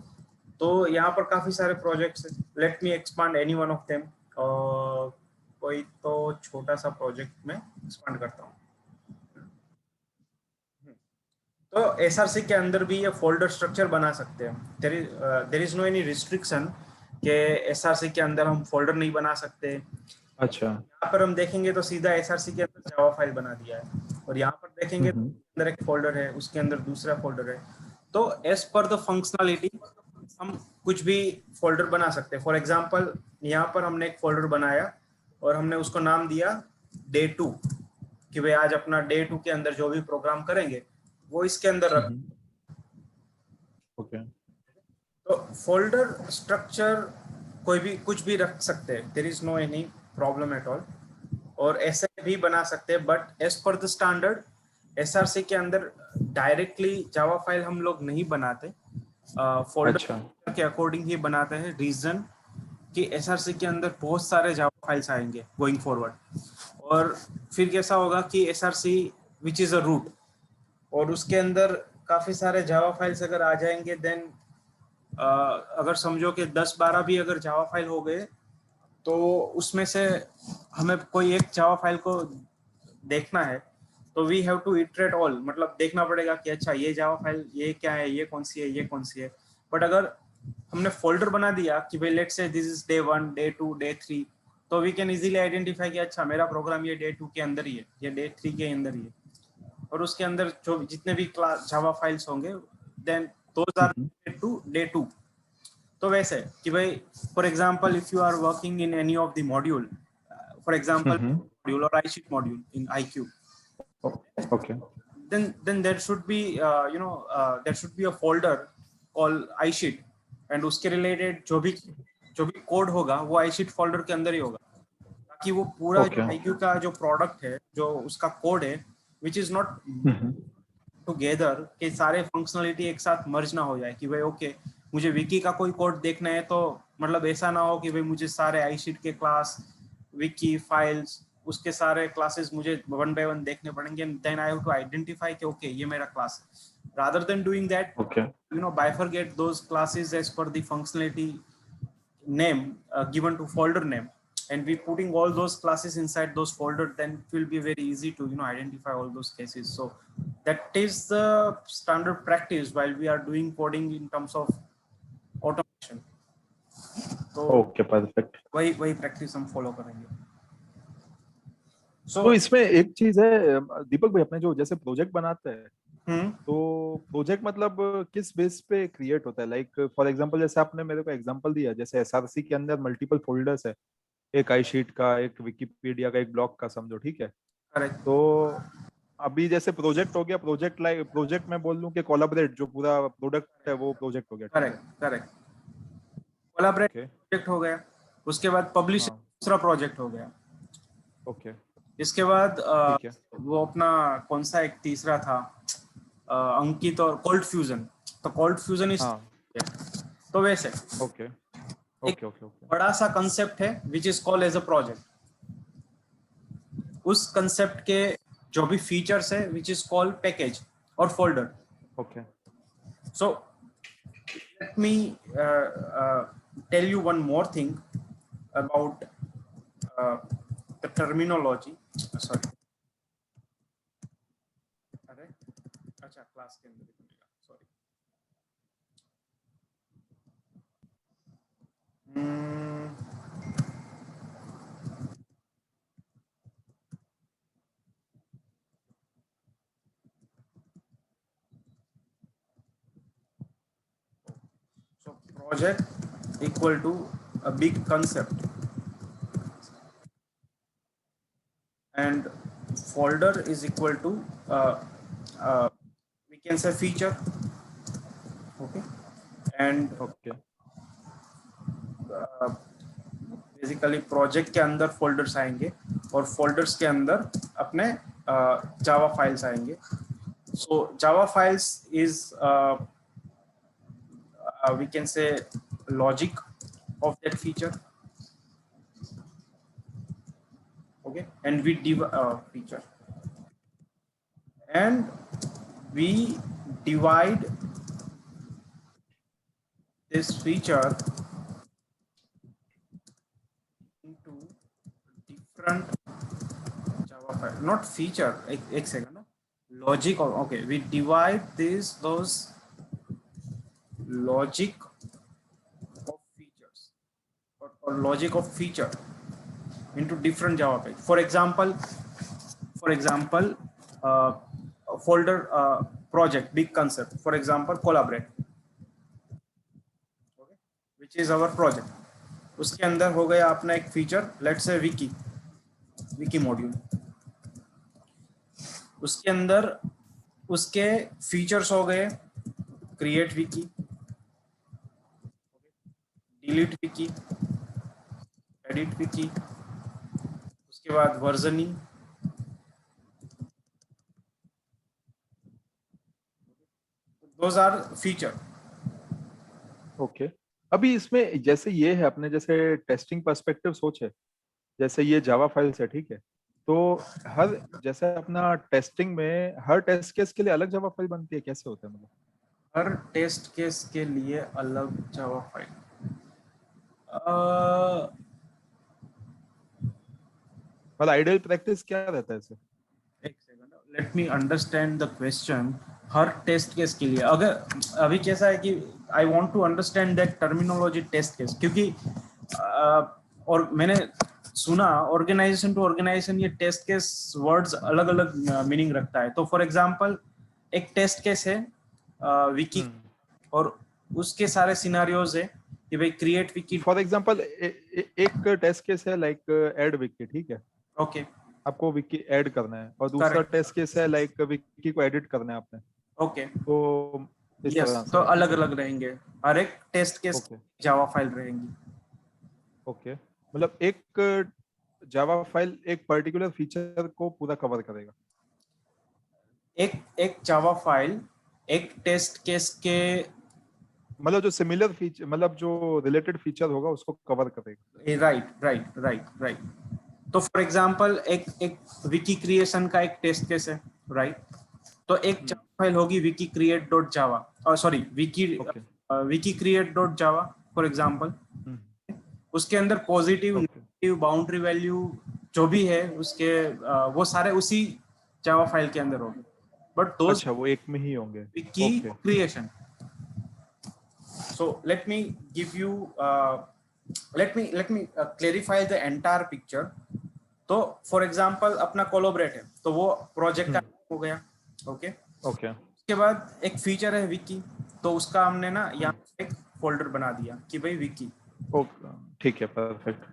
तो यहाँ पर काफी सारे प्रोजेक्ट्स हैं। Let me expand any one of them. कोई तो छोटा सा प्रोजेक्ट में एक्सपांड करता हूँ। तो SRC के अंदर भी ये फोल्डर स्ट्रक्चर बना सकते हैं। There is no any restriction कि SRC के अंदर हम फोल्डर नहीं बना सकते। अच्छा। यहाँ पर हम देखेंगे तो सीधा SRC के अंदर जावा फाइल बना दिया है, और यहाँ पर देखेंगे तो अंदर एक फोल्डर है, उसके अंदर दूसरा फोल्डर है। तो एज पर द फंक्शनलिटी हम कुछ भी फोल्डर बना सकते हैं। फॉर एग्जांपल यहाँ पर हमने एक फोल्डर बनाया और हमने उसको नाम दिया day2, कि भाई आज अपना day2 के अंदर जो भी प्रोग्राम करेंगे वो इसके अंदर रख। ओके। तो फोल्डर स्ट्रक्चर कोई भी कुछ भी रख सकते हैं, there is no any problem at all. और ऐसे भी बना सकते हैं, but as per the standard SRC के अंदर डायरेक्टली जावा फाइल हम लोग नहीं बनाते, फोल्डर के अकॉर्डिंग ही बनाते हैं। रीजन कि SRC के अंदर बहुत सारे जावा फाइल्स आएंगे गोइंग फॉरवर्ड, और फिर कैसा होगा कि SRC which is a root, और उसके अंदर काफी सारे जावा फाइल्स अगर आ जाएंगे, देन अगर समझो कि 10-12 भी अगर जावा फाइल हो गए, तो उसमें से हमें कोई एक जावा फाइल को देखना है, तो we have to iterate all, मतलब देखना पड़ेगा कि अच्छा ये जावा फाइल ये क्या है, ये कौन सी है, ये कौन सी है। बट अगर हमने फोल्डर बना दिया कि भाई let's say this is day1, day2, day3, तो वी कैन इजीली आइडेंटिफाई कि अच्छा मेरा प्रोग्राम ये day2 के अंदर ही है, ये day3 के अंदर ही है, और उसके अंदर जो जितने भी क्लास जावा फाइल्स होंगे, then those are to day2। तो वैसे कि भाई for example if you are working in any of the module, for example module और iSheet module in IQ, Okay. then there should be there should be a folder called iSheet, and उसके related जो भी code होगा वो iSheet folder के अंदर ही होगा, ताकि वो पूरा जो IQ का जो प्रोडक्ट है, जो उसका कोड है, विच इज नॉट टुगेदर, के सारे फंक्शनलिटी एक साथ मर्ज ना हो जाए कि भाई ओके मुझे विकी का कोई कोड देखना है, तो मतलब ऐसा ना हो कि भाई मुझे सारे iSheet के क्लास, विकी फाइल्स, उसके सारे क्लासेस मुझे वन बाय वन देखने पड़ेंगे, then I have to identify कि ओके ये मेरा क्लास है। Rather than doing that, bifurcate those classes as per the functionality name given to folder name, and we putting all those classes inside those folder, then it will be very easy to identify all those cases. So that is the standard practice while we are doing coding in terms of automation. तो okay perfect. वही practice हम follow करेंगे। तो इसमें एक चीज है दीपक भाई, अपने जो जैसे प्रोजेक्ट बनाते हैं, तो प्रोजेक्ट मतलब किस बेस पे क्रिएट होता है? लाइक फॉर एग्जांपल जैसे आपने मेरे को एग्जांपल दिया, जैसे SRC के अंदर मल्टीपल फोल्डर्स है, एक iSheet का, एक विकिपीडिया का, एक ब्लॉग का, समझो, ठीक है। करेक्ट। तो अभी जैसे प्रोजेक्ट हो गया, प्रोजेक्ट में बोल लूं कि कोलैबोरेट जो पूरा प्रोडक्ट है वो प्रोजेक्ट हो गया, ठीक है। करेक्ट। कोलैबोरेट प्रोजेक्ट हो गया, उसके बाद पब्लिश दूसरा प्रोजेक्ट हो गया। ओके। इसके बाद वो अपना कौन सा एक तीसरा था, अंकित और कोल्ड फ्यूजन, तो कोल्ड फ्यूजन इस तो वैसे ओके बड़ा सा कंसेप्ट है which is called as a project. उस कंसेप्ट के जो भी फीचर्स है विच इज कॉल्ड पैकेज और folder. Okay. So let me tell you one more thing about the terminology, sorry, अरे अच्छा क्लास के अंदर मिलेगा, sorry. So project equal to a big concept, and folder is equal to we can say feature, okay, and basically project के अंदर folders आएंगे और folders के अंदर अपने जावा फाइल्स आएंगे। So Java files is we can say logic of that feature, okay, and we feature, and we divide this feature into different Java file, not feature. एक second, no? Logic. Okay, we divide those logic of features or logic of feature into different Java page. For example, folder project, big concept. For example, collaborate, okay, which is our project. उसके अंदर हो गया अपना एक feature, let's say Vicky module. उसके अंदर उसके features हो गए create wiki, delete wiki, edit wiki, उसके बाद versioning. Those are feature. Okay अभी इसमें जैसे ये है अपने जैसे टेस्टिंग पर्सपेक्टिव सोचे, जैसे ये जावा फाइल्स है, ठीक है, तो हर जैसे अपना टेस्टिंग में हर टेस्ट केस के लिए अलग जावा फाइल बनती है, कैसे होता है मतलब? हर टेस्ट केस के लिए अलग जावा फाइल. मतलब आइडियल प्रैक्टिस क्या रहता है इसे? एक second, let me understand the question. हर टेस्ट केस के लिए, अगर अभी कैसा है कि I want to understand that terminology test case, क्योंकि और मैंने सुना ऑर्गेनाइजेशन टू ऑर्गेनाइजेशन ये टेस्ट केस वर्ड्स अलग अलग मीनिंग रखता है. तो फॉर एग्जांपल एक टेस्ट केस है विकी और उसके सारे सिनेरियोज है कि भाई क्रिएट विकी. फॉर एग्जांपल एक टेस्ट केस है लाइक ऐड विकी, ठीक है, ओके, आपको विकी ऐड करना है, और दूसरा करेक्ट, टेस्ट केस है लाइक विकी को एडिट करना है आपने, ओके, तो इस यस. तरह तो से. अलग अलग रहेंगे, हर एक test case okay Java file रहेंगी. ओके मतलब एक जावा फाइल एक पर्टिकुलर फीचर को पूरा कवर करेगा. एक एक जावा फाइल एक टेस्ट केस के, मतलब जो सिमिलर फीचर, मतलब जो रिलेटेड फीचर होगा उसको कवर करेगा. Right right right right. तो फॉर एग्जांपल एक एक विकी क्रिएशन का एक टेस्ट केस है, राइट. तो एक जावा फाइल होगी विकी क्रिएट डॉट जावा, और sorry okay Vicky create dot Java for example. उसके अंदर positive okay negative boundary value जो भी है उसके वो सारे उसी जावा फाइल के अंदर होंगे, बट दोज अच्छा वो एक में ही होंगे. Vicky okay creation. So let me give you let me clarify the entire picture. तो फॉर एग्जांपल अपना कोलैबोरेट है, तो वो प्रोजेक्ट का हो गया, ओके. ओके उसके बाद एक फीचर है विकी, तो उसका हमने ना यहाँ एक फोल्डर बना दिया कि भाई विकी. ओके ठीक है, परफेक्ट.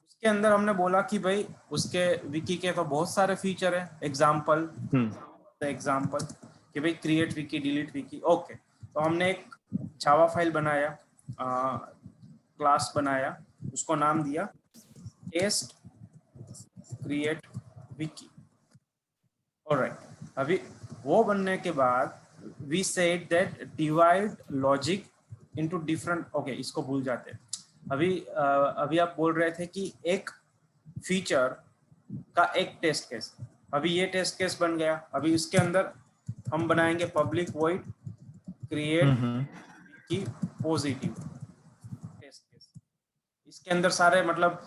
उसके अंदर हमने बोला कि भाई उसके विकी के तो बहुत सारे फीचर है, एग्जांपल कि भाई create wiki, delete Vicky, okay. तो हमने एक जावा फाइल बनाया, क्लास बनाया, उसको नाम दिया टेस्ट क्रिएट विकी. ऑलराइट. अभी वो बनने के बाद we said that divide logic into different, okay इसको भूल जाते हैं. अभी आप बोल रहे थे कि एक फीचर का एक टेस्ट केस, अभी ये टेस्ट केस बन गया. अभी इसके अंदर हम बनाएंगे पब्लिक वॉइड क्रिएट की पॉजिटिव टेस्ट केस. इसके अंदर सारे मतलब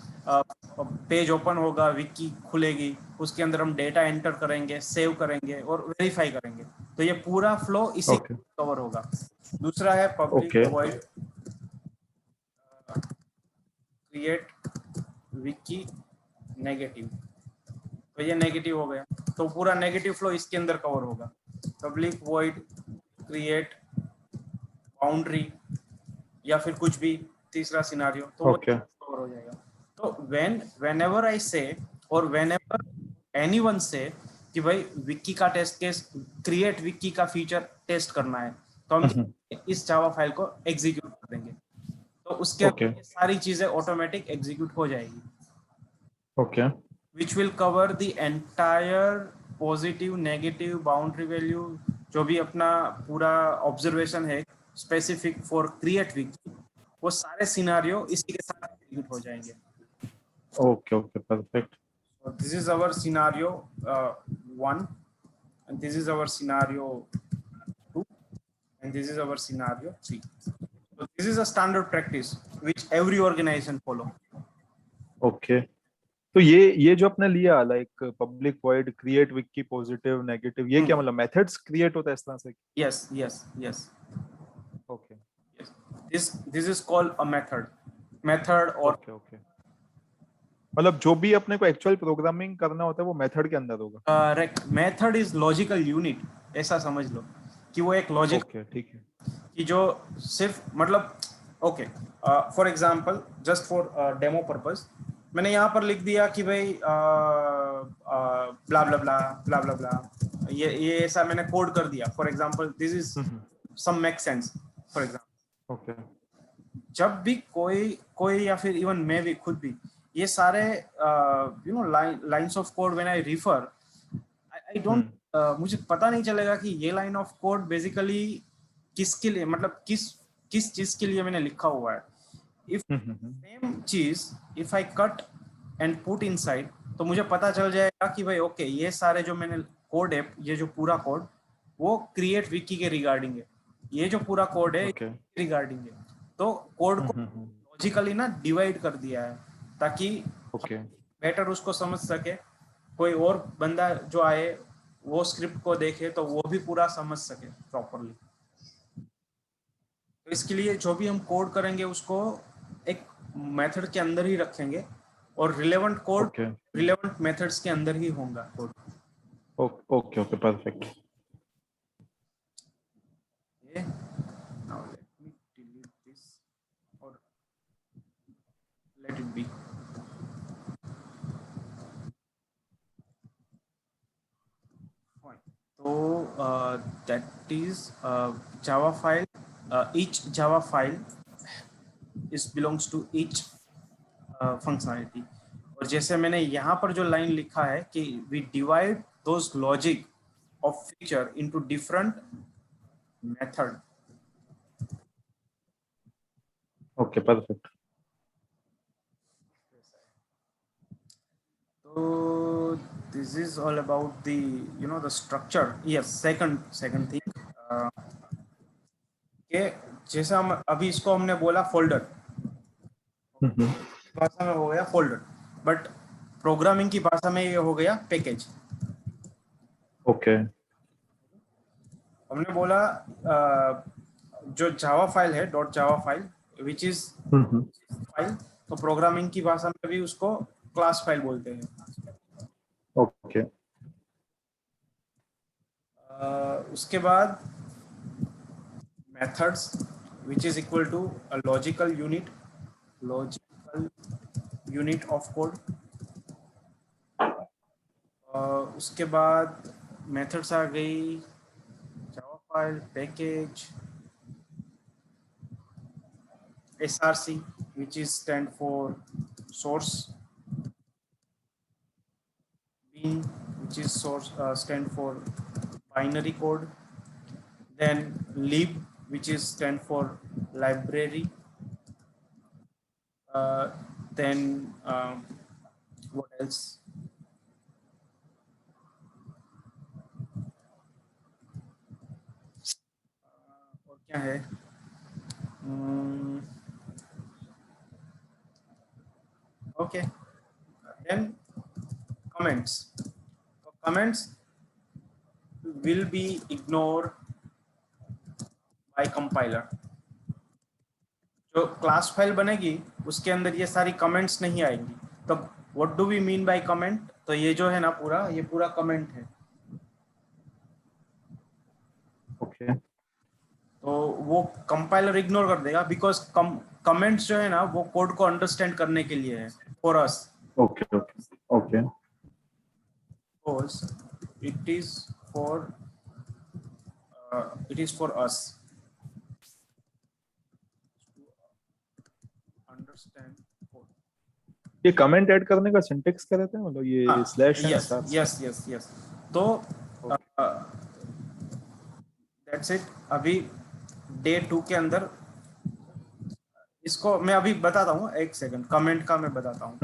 पेज ओपन होगा, विकी खुलेगी, उसके अंदर हम डेटा एंटर करेंगे, सेव करेंगे और वेरीफाई करेंगे. तो ये पूरा फ्लो इसी कवर होगा. दूसरा है public void create Vicky negative, तो ये नेगेटिव हो गया, तो पूरा नेगेटिव फ्लो इसके अंदर कवर होगा. पब्लिक वॉइड क्रिएट बाउंड्री या फिर कुछ भी तीसरा सिनेरियो, तो वो कवर हो जाएगा. तो whenever I say और whenever anyone say कि भाई विकी का टेस्ट केस, क्रिएट विकी का फीचर टेस्ट करना है, तो हम इस जावा फाइल को एग्जीक्यूट कर देंगे, तो उसके अंदर सारी चीजें ऑटोमेटिक एग्जीक्यूट हो जाएगी. Okay which will cover the entire positive negative boundary value, जो भी अपना पूरा ऑब्जर्वेशन है स्पेसिफिक फॉर क्रिएट विकी, वो सारे सिनेरियो इसी के साथ एग्जीक्यूट हो जाएंगे. Okay okay perfect. This is our scenario 1. and this is our scenario 2 and this is our scenario 3. So this is a standard practice which every organization follow. Okay, तो ये जो आपने लिया like public void create Vicky positive negative, ये क्या मतलब methods create होता है इस तरह से? Yes, yes, yes. Okay, Yes. This is called a method or okay okay, मतलब जो भी अपने को एक्चुअल प्रोग्रामिंग करना होता है वो मेथड के अंदर होगा। Correct. Method is logical unit, ऐसा समझ लो कि वो एक लॉजिक ओके, ठीक है। कि जो सिर्फ मतलब okay, for example just for demo purpose मैंने यहाँ पर लिख दिया कि भाई ब्ला ब्ला ब्ला ब्ला ब्ला ब्ला, ये ऐसा मैंने कोड कर दिया। For example this is some make sense. For example okay, जब भी कोई या फिर इवन मैं भी खुद भी ये सारे lines of code when I refer I don't, मुझे पता नहीं चलेगा कि ये लाइन ऑफ कोड बेसिकली किसके लिए, मतलब किस चीज के लिए मैंने लिखा हुआ है। इफ सेम चीज if I cut and put inside तो मुझे पता चल जाएगा कि भाई ओके ये सारे जो मैंने कोड है, ये जो पूरा कोड वो क्रिएट विकी के रिगार्डिंग है, ये जो पूरा कोड है रिगार्डिंग है। तो कोड को लॉजिकली ना डिवाइड कर दिया है ताकि बेटर उसको समझ सके, कोई और बंदा जो आए वो स्क्रिप्ट को देखे तो वो भी पूरा समझ सके प्रॉपरली। तो इसके लिए जो भी हम कोड करेंगे उसको एक मेथड के अंदर ही रखेंगे और रिलेवेंट कोड रिलेवेंट मेथड्स के अंदर ही होगा code. Okay okay, perfect. Now let me delete this or let it be. Fine. So that is Java file. Each Java file belongs to each functionality. और जैसे मैंने यहाँ पर जो लाइन लिखा है कि we divide those logic of feature into different method. Okay, perfect. So this is all about the the structure. Yes, second thing कि जैसे हम अभी इसको हमने बोला फोल्डर, भाषा में हो गया फोल्डर, बट प्रोग्रामिंग की भाषा में ये हो गया पैकेज। ओके, हमने बोला जो जावा फाइल है dot Java file which is file, तो प्रोग्रामिंग की भाषा में भी उसको क्लास फाइल बोलते हैं। ओके, उसके बाद methods which is equal to a logical unit of code। उसके बाद methods आ गई java file, package, src which is stand for source, bin which is source stand for binary code, then lib which is stand for library, then what else, और क्या है, okay, then comments. So comments will be ignored by compiler। जो class file बनेगी उसके अंदर ये सारी comments नहीं आएंगी। तो what do we mean by comment, तो ये जो है ना ये पूरा कमेंट है। ओके, तो वो कंपाइलर इग्नोर कर देगा बिकॉज कमेंट्स जो है ना वो कोड को अंडरस्टैंड करने के लिए है, for us. Okay okay okay, it is for us understand code. ये कमेंट ऐड करने का सिंटेक्स क्या रहता है, मतलब ये स्लैश है? यस तो दैट्स इट। अभी डे 2 के अंदर इसको मैं अभी बताता हूँ, एक सेकंड कमेंट का मैं बताता हूँ।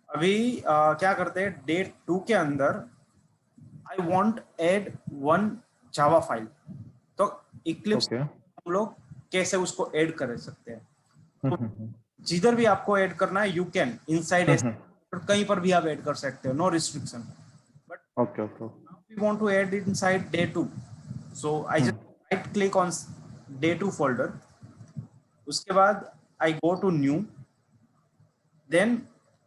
अभी क्या करते हैं डे 2 के अंदर I want add one Java file, तो इक्लिप्स ओके हम लोग कैसे उसको ऐड कर सकते हैं। तो हम्म जिधर भी आपको ऐड करना है यू कैन इनसाइड, हम्म कहीं पर भी आप ऐड कर सकते हो, no restriction. But okay okay we want to add it inside day 2, so I just right click on day 2 folder, उसके बाद I go to new, then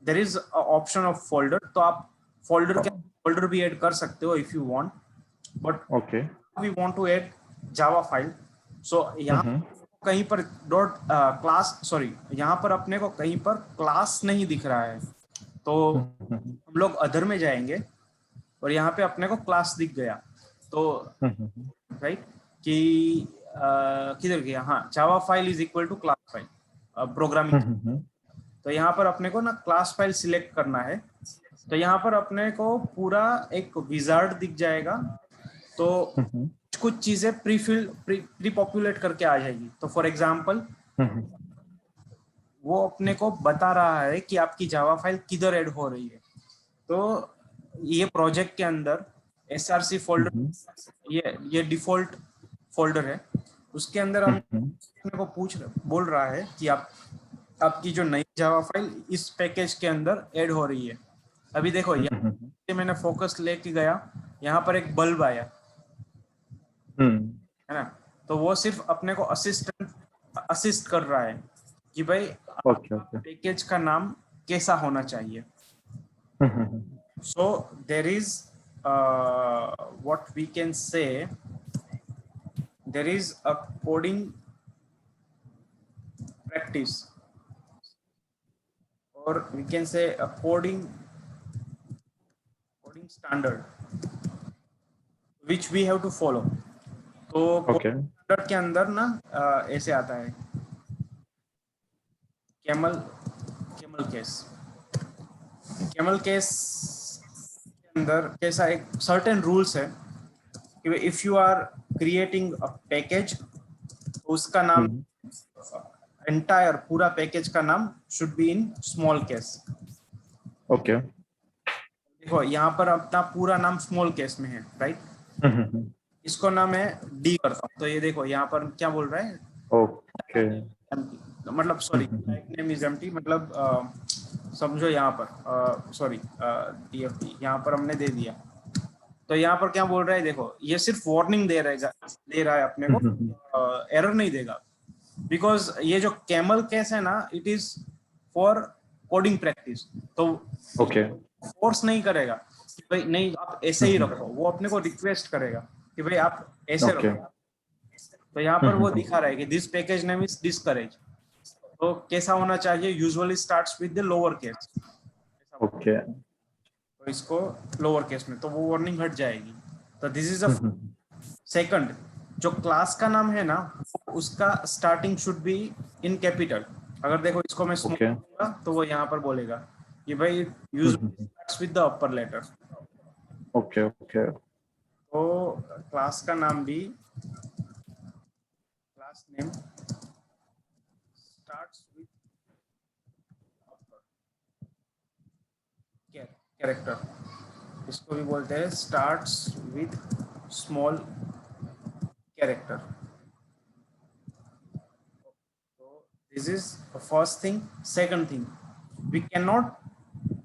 there is option of folder, तो आप folder के folder भी add कर सकते हो if you want, but okay we want to add Java file. So यहाँ कहीं पर डॉट क्लास, सॉरी यहाँ पर अपने को कहीं पर क्लास नहीं दिख रहा है, तो हम लोग अदर में जाएंगे और यहाँ पे अपने को क्लास दिख गया, तो राइट कि किधर गया, हाँ Java file is equal to class file programming. तो यहाँ पर अपने को ना क्लास फाइल सिलेक्ट करना है, तो यहाँ पर अपने को पूरा एक विजार्ड दिख जाएगा, तो कुछ चीजें प्री पॉपुलेट करके आ जाएगी। तो फॉर एग्जांपल वो अपने को बता रहा है कि आपकी जावा फाइल किधर ऐड हो रही है। तो ये प्रोजेक्ट के अंदर SRC फोल्डर, ये डिफॉल्ट फोल्डर है, उसके अंदर हम अपने को बोल रहा है कि आपकी जो नई जावा फाइल इस पैकेज के अंदर ऐड हो रही है। अभी देखो यहाँ मैंने फोकस लेके गया, यहाँ पर एक बल्ब आया है ना, तो वो सिर्फ अपने को असिस्ट कर रहा है कि भाई पैकेज का नाम कैसा होना चाहिए। So there is what we can say, there is a coding practice, or we can say a coding standard which we have to follow. तो standard के अंदर ना ऐसे आता है कैमल केस के अंदर कैसा एक सर्टेन रूल्स है कि if you are creating a package, उसका नाम एंटायर पूरा पैकेज का नाम should be in small case. Okay देखो यहाँ पर अपना पूरा नाम स्मॉल केस में है, राइट। इसको ना मैं डी करता हूँ, तो ये देखो यहाँ पर क्या बोल रहा है, ओके मतलब सॉरी नेम इज एम्प्टी, मतलब समझो यहाँ पर सॉरी DFT यहाँ पर हमने दे दिया, तो यहाँ पर क्या बोल रहा है, देखो ये सिर्फ वार्निंग दे रहा है अपने को, एरर नहीं देगा, बिकॉज ये जो कैमल केस है ना, it is for coding practice, तो ओके फोर्स नहीं करेगा कि भाई नहीं आप ऐसे ही रखो, वो अपने को रिक्वेस्ट करेगा कि भाई आप ऐसे रखो। तो यहाँ पर वो दिखा रहा है कि this package name is discourage, तो कैसा होना चाहिए, usually starts with the lower case, okay तो इसको लोअर केस में, तो वो वार्निंग हट जाएगी। तो दिस इज अ सेकंड, जो क्लास का नाम है ना, उसका starting should be in capital. अगर देखो इसको मैं स्मॉल करूंगा तो वो यहाँ पर बोलेगा कि भाई usually starts with the upper letter. Okay okay तो क्लास का नाम भी, class name starts with character, इसको भी बोलते हैं स्टार्ट्स विद स्मॉल कैरेक्टर। तो this is the first thing. Second thing, we can not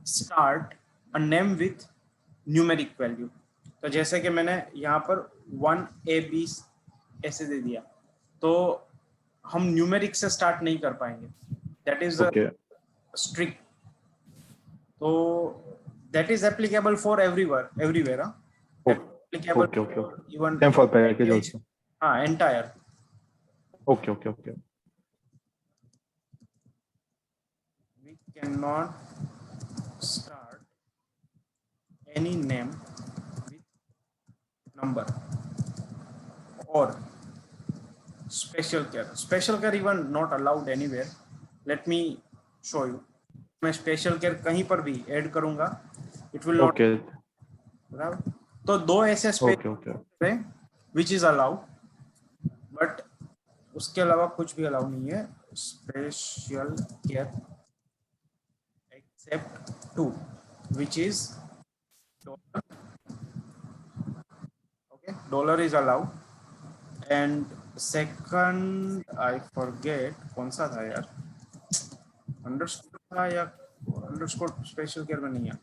start a name with numeric value. तो जैसे कि मैंने यहाँ पर 1AB ऐसे दे दिया, तो हम न्यूमेरिक से स्टार्ट नहीं कर पाएंगे, दैट इज स्ट्रिक्ट। तो that is applicable for everywhere applicable even same for package also, entire. okay We cannot start any name with number or special care even not allowed anywhere. Let me show you. मैं special care कहीं पर भी add करूंगा, it will not, बराबर। तो दो ऐसे space है विच इज अलाउड, बट उसके अलावा कुछ भी अलाउ नहीं है, special care except 2 which is dollar is allowed, and second I forget कौन सा था यार, अंडरस्कोर था या अंडरस्कोर स्पेशल केयर में नहीं है।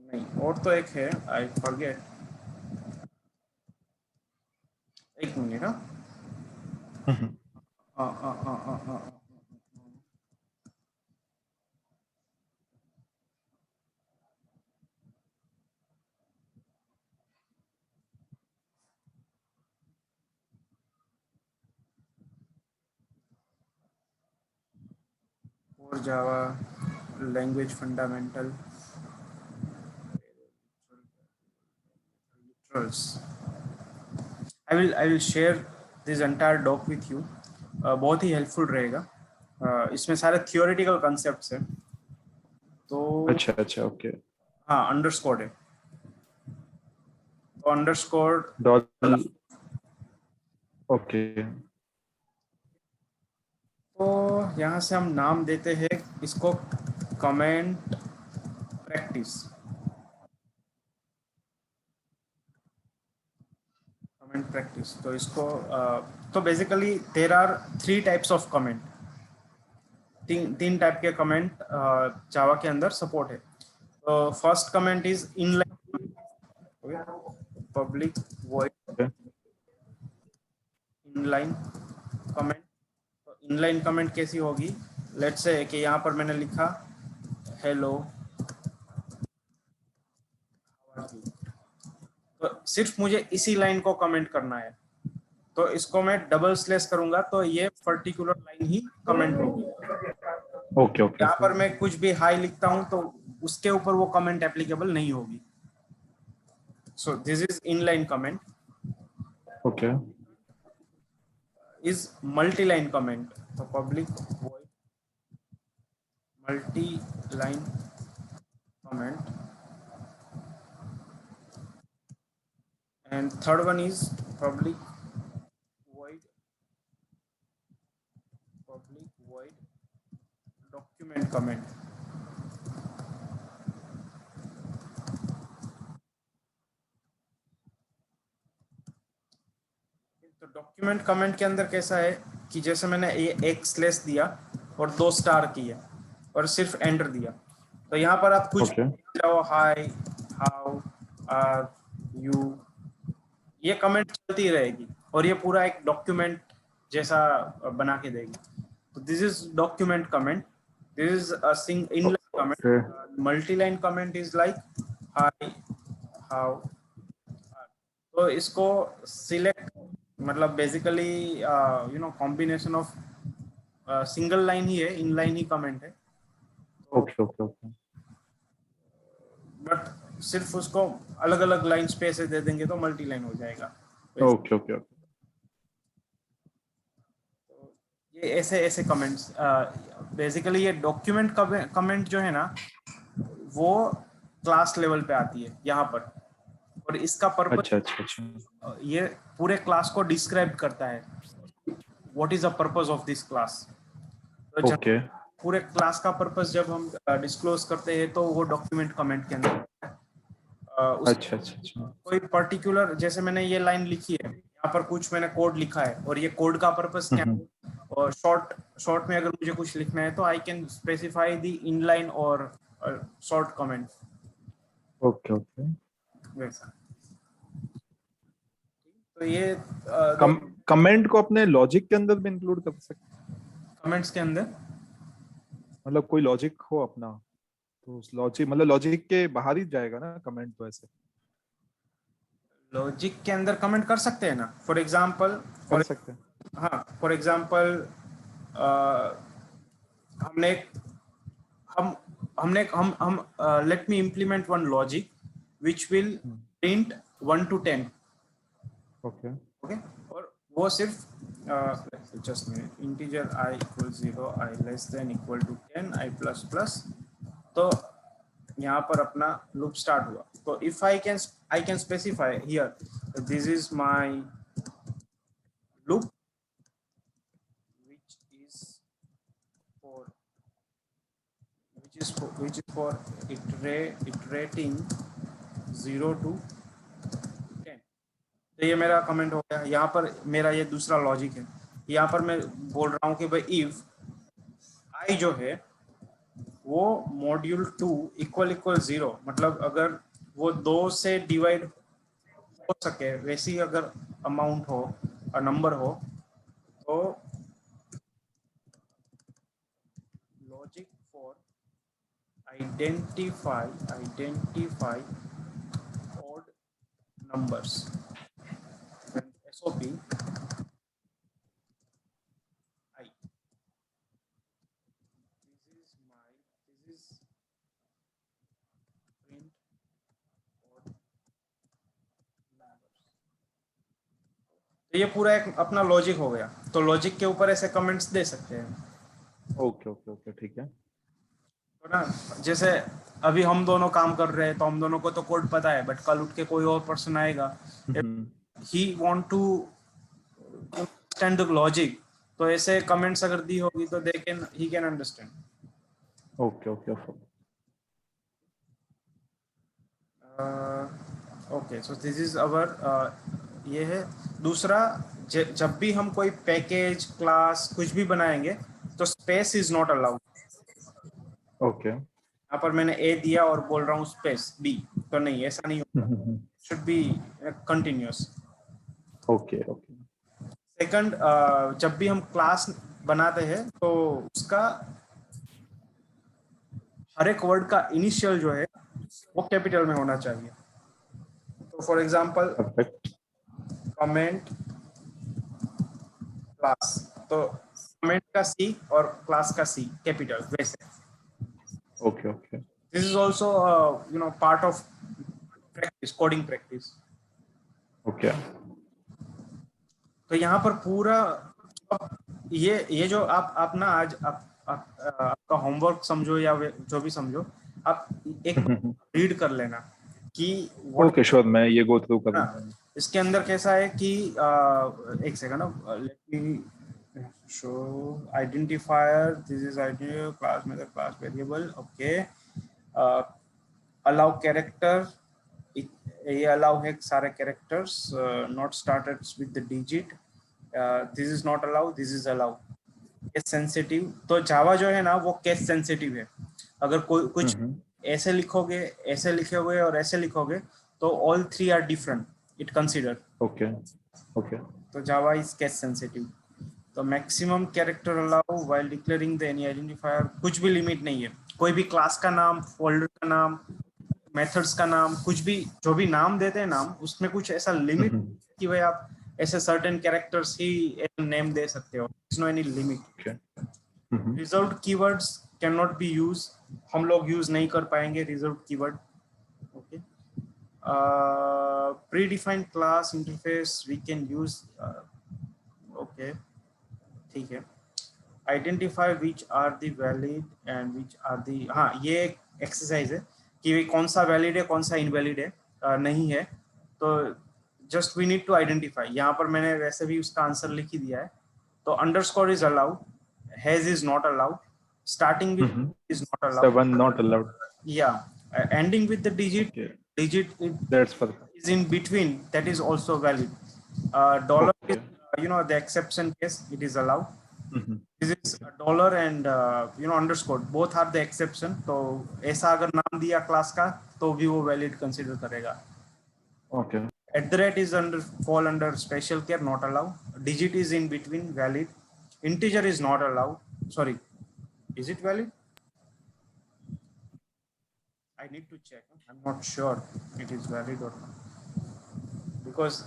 नहीं, और तो एक है, आई फॉरगेट, एक मिनट। और Java language fundamental literals. I will share this entire doc with you. बहुत ही हेल्पफुल रहेगा। इसमें सारे थियोरेटिकल कॉन्सेप्ट्स हैं। तो अच्छा अच्छा, ओके। हाँ, अंडरस्कोर्ड है, तो अंडरस्कोर्ड डॉल, ओके। तो यहाँ से हम नाम देते हैं इसको कमेंट प्रैक्टिस। कमेंट प्रैक्टिस, तो इसको तो basically there are 3 types of comment. तीन टाइप के कमेंट जावा के अंदर सपोर्ट है। तो first comment is inline, public void inline comment. तो इनलाइन कमेंट कैसी होगी, लेट्स से कि यहाँ पर मैंने लिखा हेलो, तो सिर्फ मुझे इसी लाइन को कमेंट करना है। तो इसको मैं डबल स्लैश करूंगा तो ये पर्टिकुलर लाइन ही कमेंट होगी। Okay okay. यहाँ पर मैं कुछ भी हाई लिखता हूँ तो उसके ऊपर वो कमेंट एप्लीकेबल नहीं होगी। So this is inline comment. Okay is multi line comment, तो public void multi line comment, and third one is public void document comment. तो डॉक्यूमेंट कमेंट के अंदर कैसा है कि जैसे मैंने ये एक स्लैश दिया और 2 स्टार किया और सिर्फ एंटर दिया, तो यहाँ पर आप कुछ ओके जाओ, हाय, हाउ आर यू, ये कमेंट चलती रहेगी और ये पूरा एक डॉक्यूमेंट जैसा बना के देगी। तो this is document comment. This is a inline comment. Multi line comment is like hi, how. तो इसको सिलेक्ट, मतलब basically combination of single line ही है, इनलाइन ही कमेंट है। Okay okay okay. बट सिर्फ उसको अलग अलग लाइन स्पेसेस दे देंगे तो मल्टी लाइन हो जाएगा। Okay okay okay. ये ऐसे ऐसे कमेंट्स, बेसिकली ये डॉक्यूमेंट कमेंट जो है ना वो क्लास लेवल पे आती है यहाँ पर, और इसका पर्पस अच्छा अच्छा अच्छा। ये पूरे क्लास को डिस्क्राइब करता है, what is the purpose of this class. तो जब ओके पूरे क्लास का पर्पस जब हम डिस्क्लोज करते हैं तो वो डॉक्यूमेंट कमेंट के अंदर उस अच्छा अच्छा अच्छा। कोई पर्टिकुलर, जैसे मैंने ये लाइन लिखी है, यहाँ पर कुछ मैंने कोड लिखा है और ये कोड का पर्पस क्या है, और शॉर्ट में अगर मुझे कुछ लिखना है तो आई कैन स्पेसिफाई द इनलाइन और शॉर्ट कमेंट, ओके ओके। वैसा। तो ये कमेंट को अपने लॉजिक के अंदर भी इंक्लूड कर सकते हैं? कमेंट्स के अंदर मतलब कोई लॉजिक हो अपना, तो उस लॉजिक मतलब लॉजिक के बाहर ही जाएगा ना कमेंट, तो ऐसे लॉजिक के अंदर कमेंट कर सकते हैं ना। फॉर एग्जांपल, कर सकते हैं। हाँ, फॉर एग्जांपल हमने हम हमने हम let me implement one logic which will print 1 to 10। Okay okay, और वो सिर्फ just minute, integer i equal 0, i less than equal to 10, i plus plus. तो यहाँ पर अपना लूप स्टार्ट हुआ। तो if I can specify here this is my loop which is for which is for iterating 0 to 10. तो ये मेरा comment हो गया। यहाँ पर मेरा ये दूसरा लॉजिक है। यहाँ पर मैं बोल रहा हूँ कि भाई इफ i जो है वो मॉड्यूल 2 इक्वल 0, मतलब अगर वो 2 से डिवाइड हो सके वैसी अगर अमाउंट हो, नंबर हो, तो logic for identify odd numbers and SOP I. This is print odd numbers. तो ये पूरा एक अपना लॉजिक हो गया। तो लॉजिक के ऊपर ऐसे कमेंट्स दे सकते हैं। ओके ओके ओके, ठीक है। तो ना जैसे अभी हम दोनों काम कर रहे हैं तो हम दोनों को तो कोड पता है, बट कल उठ के कोई और पर्सन आएगा, he want to understand the logic, तो ऐसे कमेंट्स अगर दी होगी तो he can understand. Okay okay okay, so this is our ये है। दूसरा, जब भी हम कोई पैकेज क्लास कुछ भी बनाएंगे तो space is not allowed. Okay, यहाँ पर मैंने ए दिया और बोल रहा हूँ स्पेस बी, तो नहीं, ऐसा नहीं होगा, should be continuous. Okay okay. Second, जब भी हम क्लास बनाते हैं तो उसका हर एक वर्ड का इनिशियल जो है वो कैपिटल में होना चाहिए। तो फॉर एग्जांपल कमेंट क्लास, तो कमेंट का सी और क्लास का सी कैपिटल, वैसे। Okay okay. This is also part of practice, coding practice. Okay. तो यहाँ पर पूरा ये जो आप ना आज आपका होमवर्क समझो या जो भी समझो, आप एक रीड कर लेना कि ओके श्योर, मैं ये गो थ्रू कर लूंगा। इसके अंदर कैसा है कि एक second, let me show identifier, this is identifier class method class variable. Okay, allow character, ये अलाउ है सारे characters, not started with the digit, this is not allow, this is allow. Case sensitive, तो जावा जो है ना वो case sensitive है। अगर कोई कुछ ऐसे लिखोगे, ऐसे लिखोगे और ऐसे लिखोगे तो all three are different, it consider. Okay okay. तो जावा इज केस सेंसिटिव। तो maximum character allow while declaring the any identifier, कुछ भी लिमिट नहीं है। कोई भी क्लास का नाम, फोल्डर का नाम, मेथड्स का नाम, कुछ भी जो भी नाम देते हैं नाम, उसमें कुछ ऐसा लिमिट कि भाई आप ऐसे सर्टेन कैरेक्टर्स ही नेम दे सकते हो, there's no any limit. Reserved keywords cannot be used, हम लोग यूज नहीं कर पाएंगे reserved keyword. Okay. Predefined class interface we can use. Okay, ठीक है। Identify which are the valid and which are the, हाँ ये एक्सरसाइज है कि कौन सा वैलिड है कौन सा इनवैलिड है, नहीं है तो just we need to identify. यहाँ पर मैंने वैसे भी उसका आंसर लिख ही दिया है। तो underscore is allowed, has is not allowed, starting with is not allowed, 7 not allowed, या ending with the digit, that's for is in between, that is also valid. Dollar is, the exception case, it is allowed. This is a dollar and underscore, both are the exception. तो ऐसा अगर नाम दिया class का तो भी वो valid consider करेगा। okay. @ is fall under special care, not allowed. Digit is in between, valid. Integer is not allowed. Sorry, is it valid? I need to check. I'm not sure it is valid or not, because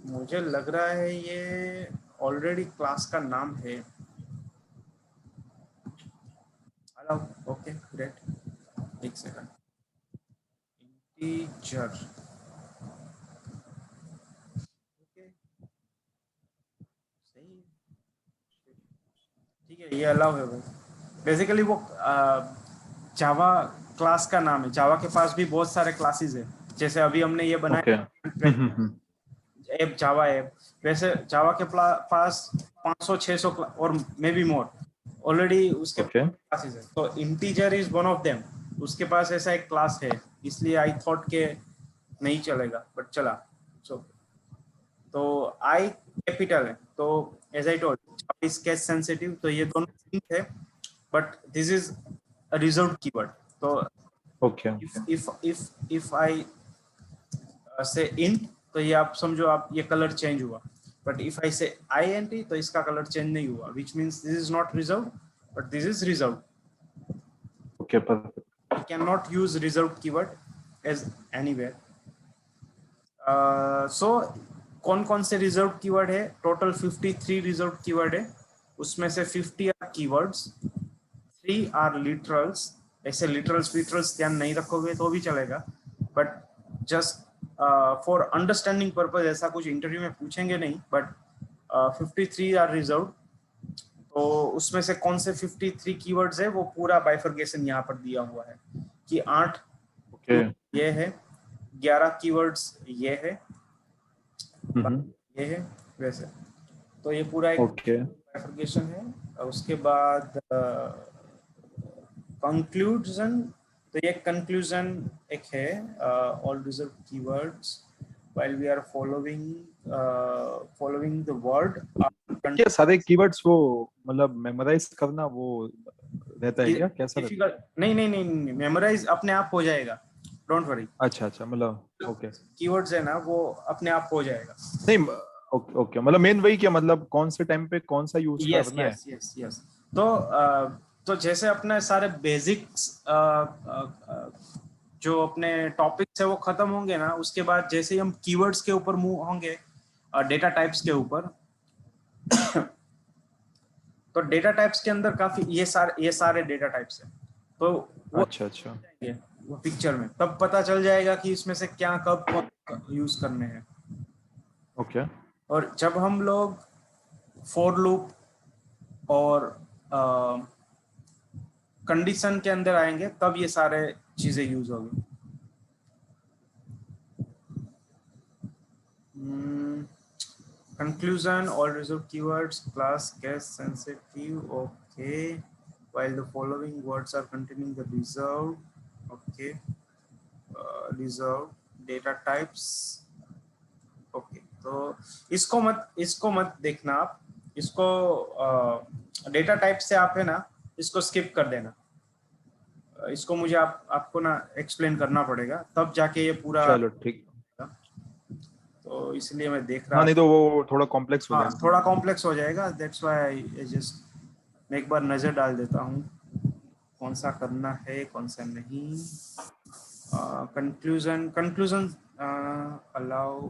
मुझे लग रहा है ये already class का नाम है। Okay great, एक second, integer, okay सही, ठीक है, ये अलाउ है भाई। बेसिकली वो जावा क्लास का नाम है। जावा के पास भी बहुत सारे क्लासेस है, जैसे अभी हमने ये बनाया ऐप, जावा ऐप, वैसे जावा के पास 500-600 और मे बी मोर ऑलरेडी उसके ओके क्लासेस है, तो integer is one of them, उसके पास ऐसा एक क्लास है, इसलिए आई थॉट के नहीं चलेगा बट चला। सो तो आई कैपिटल है, तो as I told is case sensitive, तो ये दोनों सिंक है, but this is a reserved keyword. तो okay if I say int, तो ये आप समझो आप ये कलर चेंज हुआ, but if I say int तो इसका कलर चेंज नहीं हुआ, which means this is not reserved but this is reserved. Okay perfect You cannot use reserved keyword as anywhere. So कौन कौन से रिजर्व कीवर्ड है? Total 53 reserve keyword है, उसमें से 50 आर कीवर्ड्स, 3 आर लिटरल्स। ऐसे लिटरल्स ध्यान नहीं रखोगे तो भी चलेगा, but just for understanding purpose, ऐसा कुछ इंटरव्यू में पूछेंगे नहीं, बट 53 आर रिजर्व। तो उसमें से कौन से 53 कीवर्ड्स है वो पूरा बाइफर्केशन यहाँ पर दिया हुआ है कि 8 ओके ये है, 11 कीवर्ड्स ये है, ये है वैसे। तो ये पूरा एक ओके बाइफर्केशन है। उसके बाद कंक्लूजन, तो ये कंक्लूजन एक है, all reserve keywords while we are following the word. क्या सारे कीवर्ड्स वो मतलब मेमोराइज करना वो रहता है क्या, कैसा रहता है? नहीं, मेमोराइज अपने आप हो जाएगा, डोंट वरी। अच्छा मतलब ओके कीवर्ड्स है ना वो अपने आप हो जाएगा। नहीं ओके ओके, मतलब मेन वही क्या, मतलब कौन से टाइम पे कौन सा यूज करना है? यस। तो जैसे अपने सारे बेसिक्स जो अपने टॉपिक्स है वो खत्म होंगे ना, उसके बाद जैसे ही हम कीवर्ड्स के ऊपर मूव होंगे डेटा टाइप्स के ऊपर तो डेटा टाइप्स के अंदर काफी ये सारे डेटा टाइप्स है, तो वो अच्छा वो पिक्चर में तब पता चल जाएगा कि इसमें से क्या कब यूज करने हैं। ओके और जब हम लोग फॉर लूप और कंडीशन के अंदर आएंगे तब ये सारे चीजें यूज होगी। Conclusion, all reserved keywords, class, case sensitive, okay. While the following words are containing the reserved, okay. Reserved data types, okay. तो इसको मत देखना आप, इसको डेटा टाइप से आप है ना इसको स्किप कर देना, इसको मुझे आपको ना एक्सप्लेन करना पड़ेगा तब जाके ये पूरा। चलो ठीक, तो इसलिए मैं देख रहा हाँ नहीं तो वो थोड़ा कॉम्प्लेक्स हो हाँ जाएगा। थोड़ा कॉम्प्लेक्स हो जाएगा, दैट्स व्हाई आई जस्ट मैं एक बार नजर डाल देता हूँ कौन सा करना है कौन सा नहीं। कंक्लूजन अलाउ,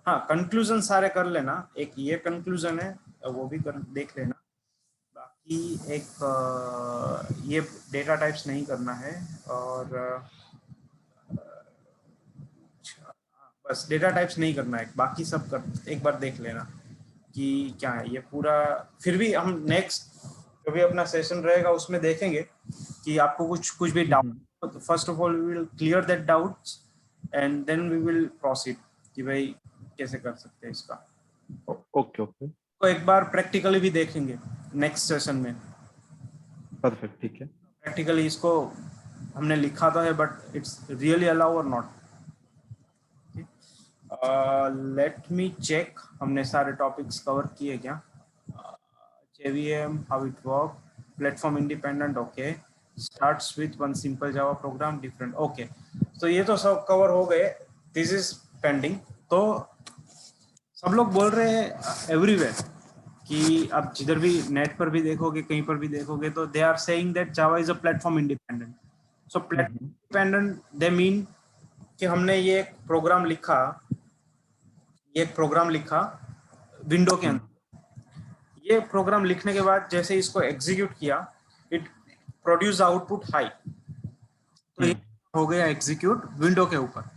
हाँ कंक्लूजन सारे कर लेना, एक ये कंक्लूजन है वो भी देख लेना, बाकी एक ये डेटा टाइप्स नहीं करना है, और बस डेटा टाइप्स नहीं करना है, बाकी सब कर एक बार देख लेना कि क्या है ये पूरा। फिर भी हम नेक्स्ट जो भी अपना सेशन रहेगा उसमें देखेंगे कि आपको कुछ भी doubt, first of all we will clear that doubts and then we will proceed कि भाई कैसे कर सकते हैं इसका। ओके ओके तो एक बार प्रैक्टिकली भी देखेंगे नेक्स्ट सेशन में। परफेक्ट ठीक है। प्रैक्टिकली इसको हमने लिखा तो है बट इट्स रियली अलाउ और नॉट। लेट मी चेक हमने सारे टॉपिक्स कवर किए क्या? JVM, how it work, platform independent, okay, starts with one simple Java program, different, okay, तो ये तो सब कवर हो गए, this is pending। तो सब लोग बोल रहे हैं एवरीवेयर कि आप जिधर भी नेट पर भी देखोगे कहीं पर भी देखोगे तो they are saying that Java is a platform independent. So platform independent they mean कि हमने ये प्रोग्राम लिखा विंडो के अंदर, ये प्रोग्राम लिखने के बाद जैसे इसको एग्जीक्यूट किया इट प्रोड्यूस आउटपुट हाई, तो ये हो गया एग्जीक्यूट विंडो के ऊपर।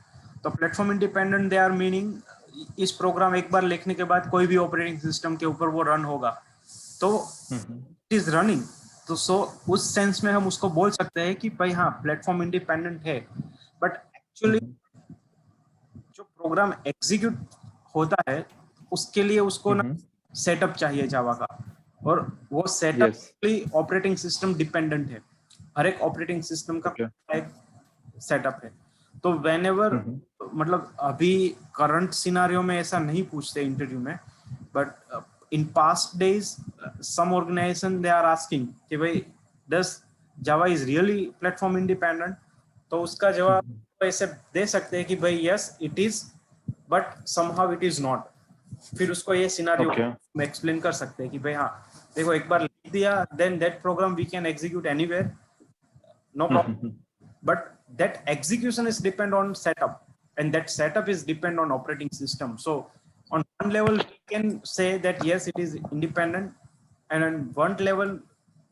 तो platform independent they are meaning इस प्रोग्राम एक बार लिखने के बाद कोई भी ऑपरेटिंग सिस्टम के ऊपर वो रन होगा, तो इट इज रनिंग। तो सो उस सेंस में हम उसको बोल सकते हैं कि भाई हाँ प्लेटफॉर्म इंडिपेंडेंट है, बट एक्चुअली जो प्रोग्राम एग्जीक्यूट होता है उसके लिए उसको ना सेटअप चाहिए जावा का, और वो सेटअप ऑपरेटिंग सिस्टम डिपेंडेंट है। हर एक ऑपरेटिंग सिस्टम का एक सेटअप है। तो व्हेनेवर मतलब अभी करंट सिनारियो में ऐसा नहीं पूछते इंटरव्यू में, but in past days some organization they are asking कि भाई does Java is really platform independent. तो उसका जवाब ऐसे दे सकते हैं कि भाई yes it is, but somehow it is not. फिर उसको ये सिनारियो में एक्सप्लेन कर सकते हैं कि भाई हाँ देखो एक बार लिख दिया, then that program we can execute anywhere, no problem, but that execution is depend on setup, and that setup is depend on operating system. So on one level we can say that yes it is independent, and on one level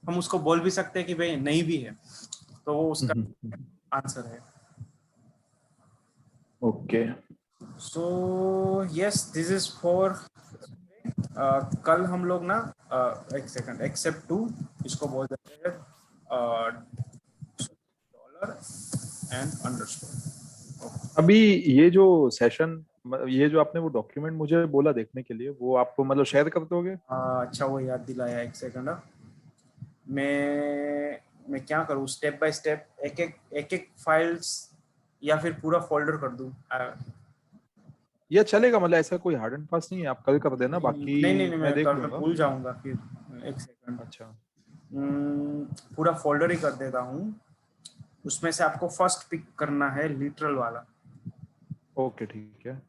हम उसको बोल भी सकते हैं कि भाई नहीं भी है। तो वो उसका आंसर है। Okay so yes this is for कल हम लोग ना एक सेकंड, एक्सेप्ट टू इसको बोल देते हैं डॉलर एंड अंडरस्कोर। अभी ये जो सेशन, ये जो आपने वो डॉक्यूमेंट मुझे बोला देखने के लिए, वो आप मतलब शेयर कर दोगे? अच्छा वो याद दिलाया, एक सेकंड। मैं क्या करूँ, स्टेप बाय स्टेप एक एक फाइल्स या फिर पूरा फोल्डर कर दूं? ये चलेगा, मतलब ऐसा कोई हार्ड एंड फास्ट नहीं है, आप कल कर देना, बाकी नहीं मैं मैं देख कल मैं लूंगा। भूल जाऊंगा फिर। एक सेकंड, अच्छा पूरा फोल्डर ही कर देता हूँ। उसमें से आपको फर्स्ट पिक करना है लिटरल वाला। ओके ठीक है।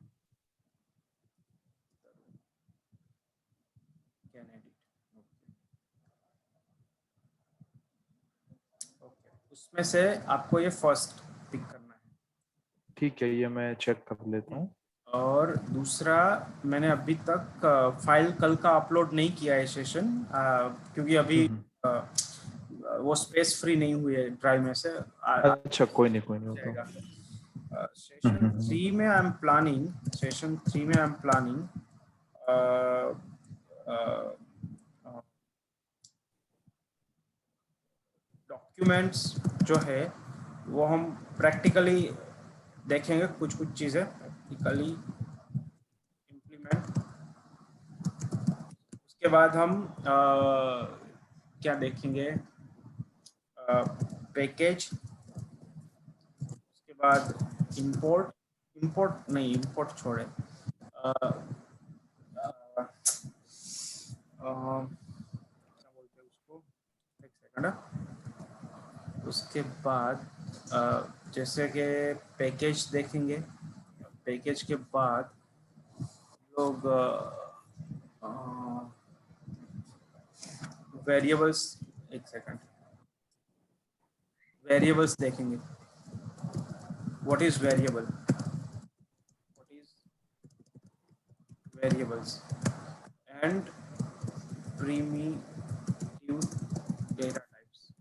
उसमें से आपको ये फर्स्ट पिक करना है। ठीक है, ये मैं चेक कर लेता हूँ। और दूसरा, मैंने अभी तक फाइल कल का अपलोड नहीं किया है सेशन, क्योंकि अभी वो स्पेस फ्री नहीं हुई है ड्राइव में से। अच्छा कोई नहीं होता। सेशन 3 में आई एम प्लानिंग, सेशन 3 में आई एम प्लानिंग डॉक्यूमेंट्स जो है वो हम प्रैक्टिकली देखेंगे, कुछ चीज़ें प्रैक्टिकली इम्प्लीमेंट। उसके बाद हम क्या देखेंगे, पैकेज। उसके बाद इंपोर्ट नहीं, इंपोर्ट छोड़े, क्या बोलते हैं उसको, एक सेकंड। उसके बाद जैसे कि पैकेज देखेंगे, पैकेज के बाद लोग वेरिएबल्स, एक सेकंड, वेरिएबल्स देखेंगे। What is variable, what is variables and primitive data types.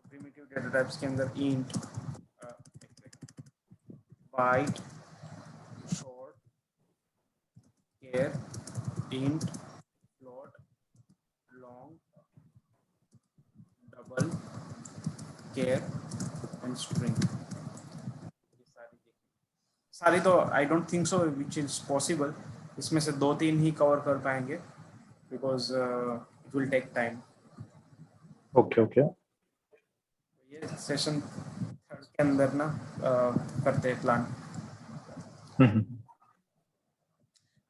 Primitive data types के अंदर int, byte, short, char, int, float, long, double, char and string. सारी तो I don't think so which is possible, इसमें से 2-3 ही cover कर पाएंगे because it will take time. Okay ये सेशन 3 के अंदर ना करते हैं प्लान।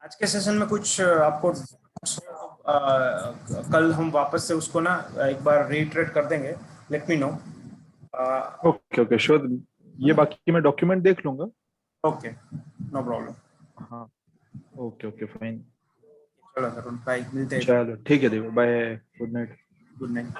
आज के सेशन में कुछ आपको कल हम वापस से उसको ना एक बार रीट्रेट कर देंगे, let me know. Okay sure, ये बाकी मैं डॉक्यूमेंट देख लूंगा। Okay no problem. हाँ ओके फाइन। चलो अरुण भाई, मिलते हैं। चलो ठीक है Dev, bye, good night. Good night.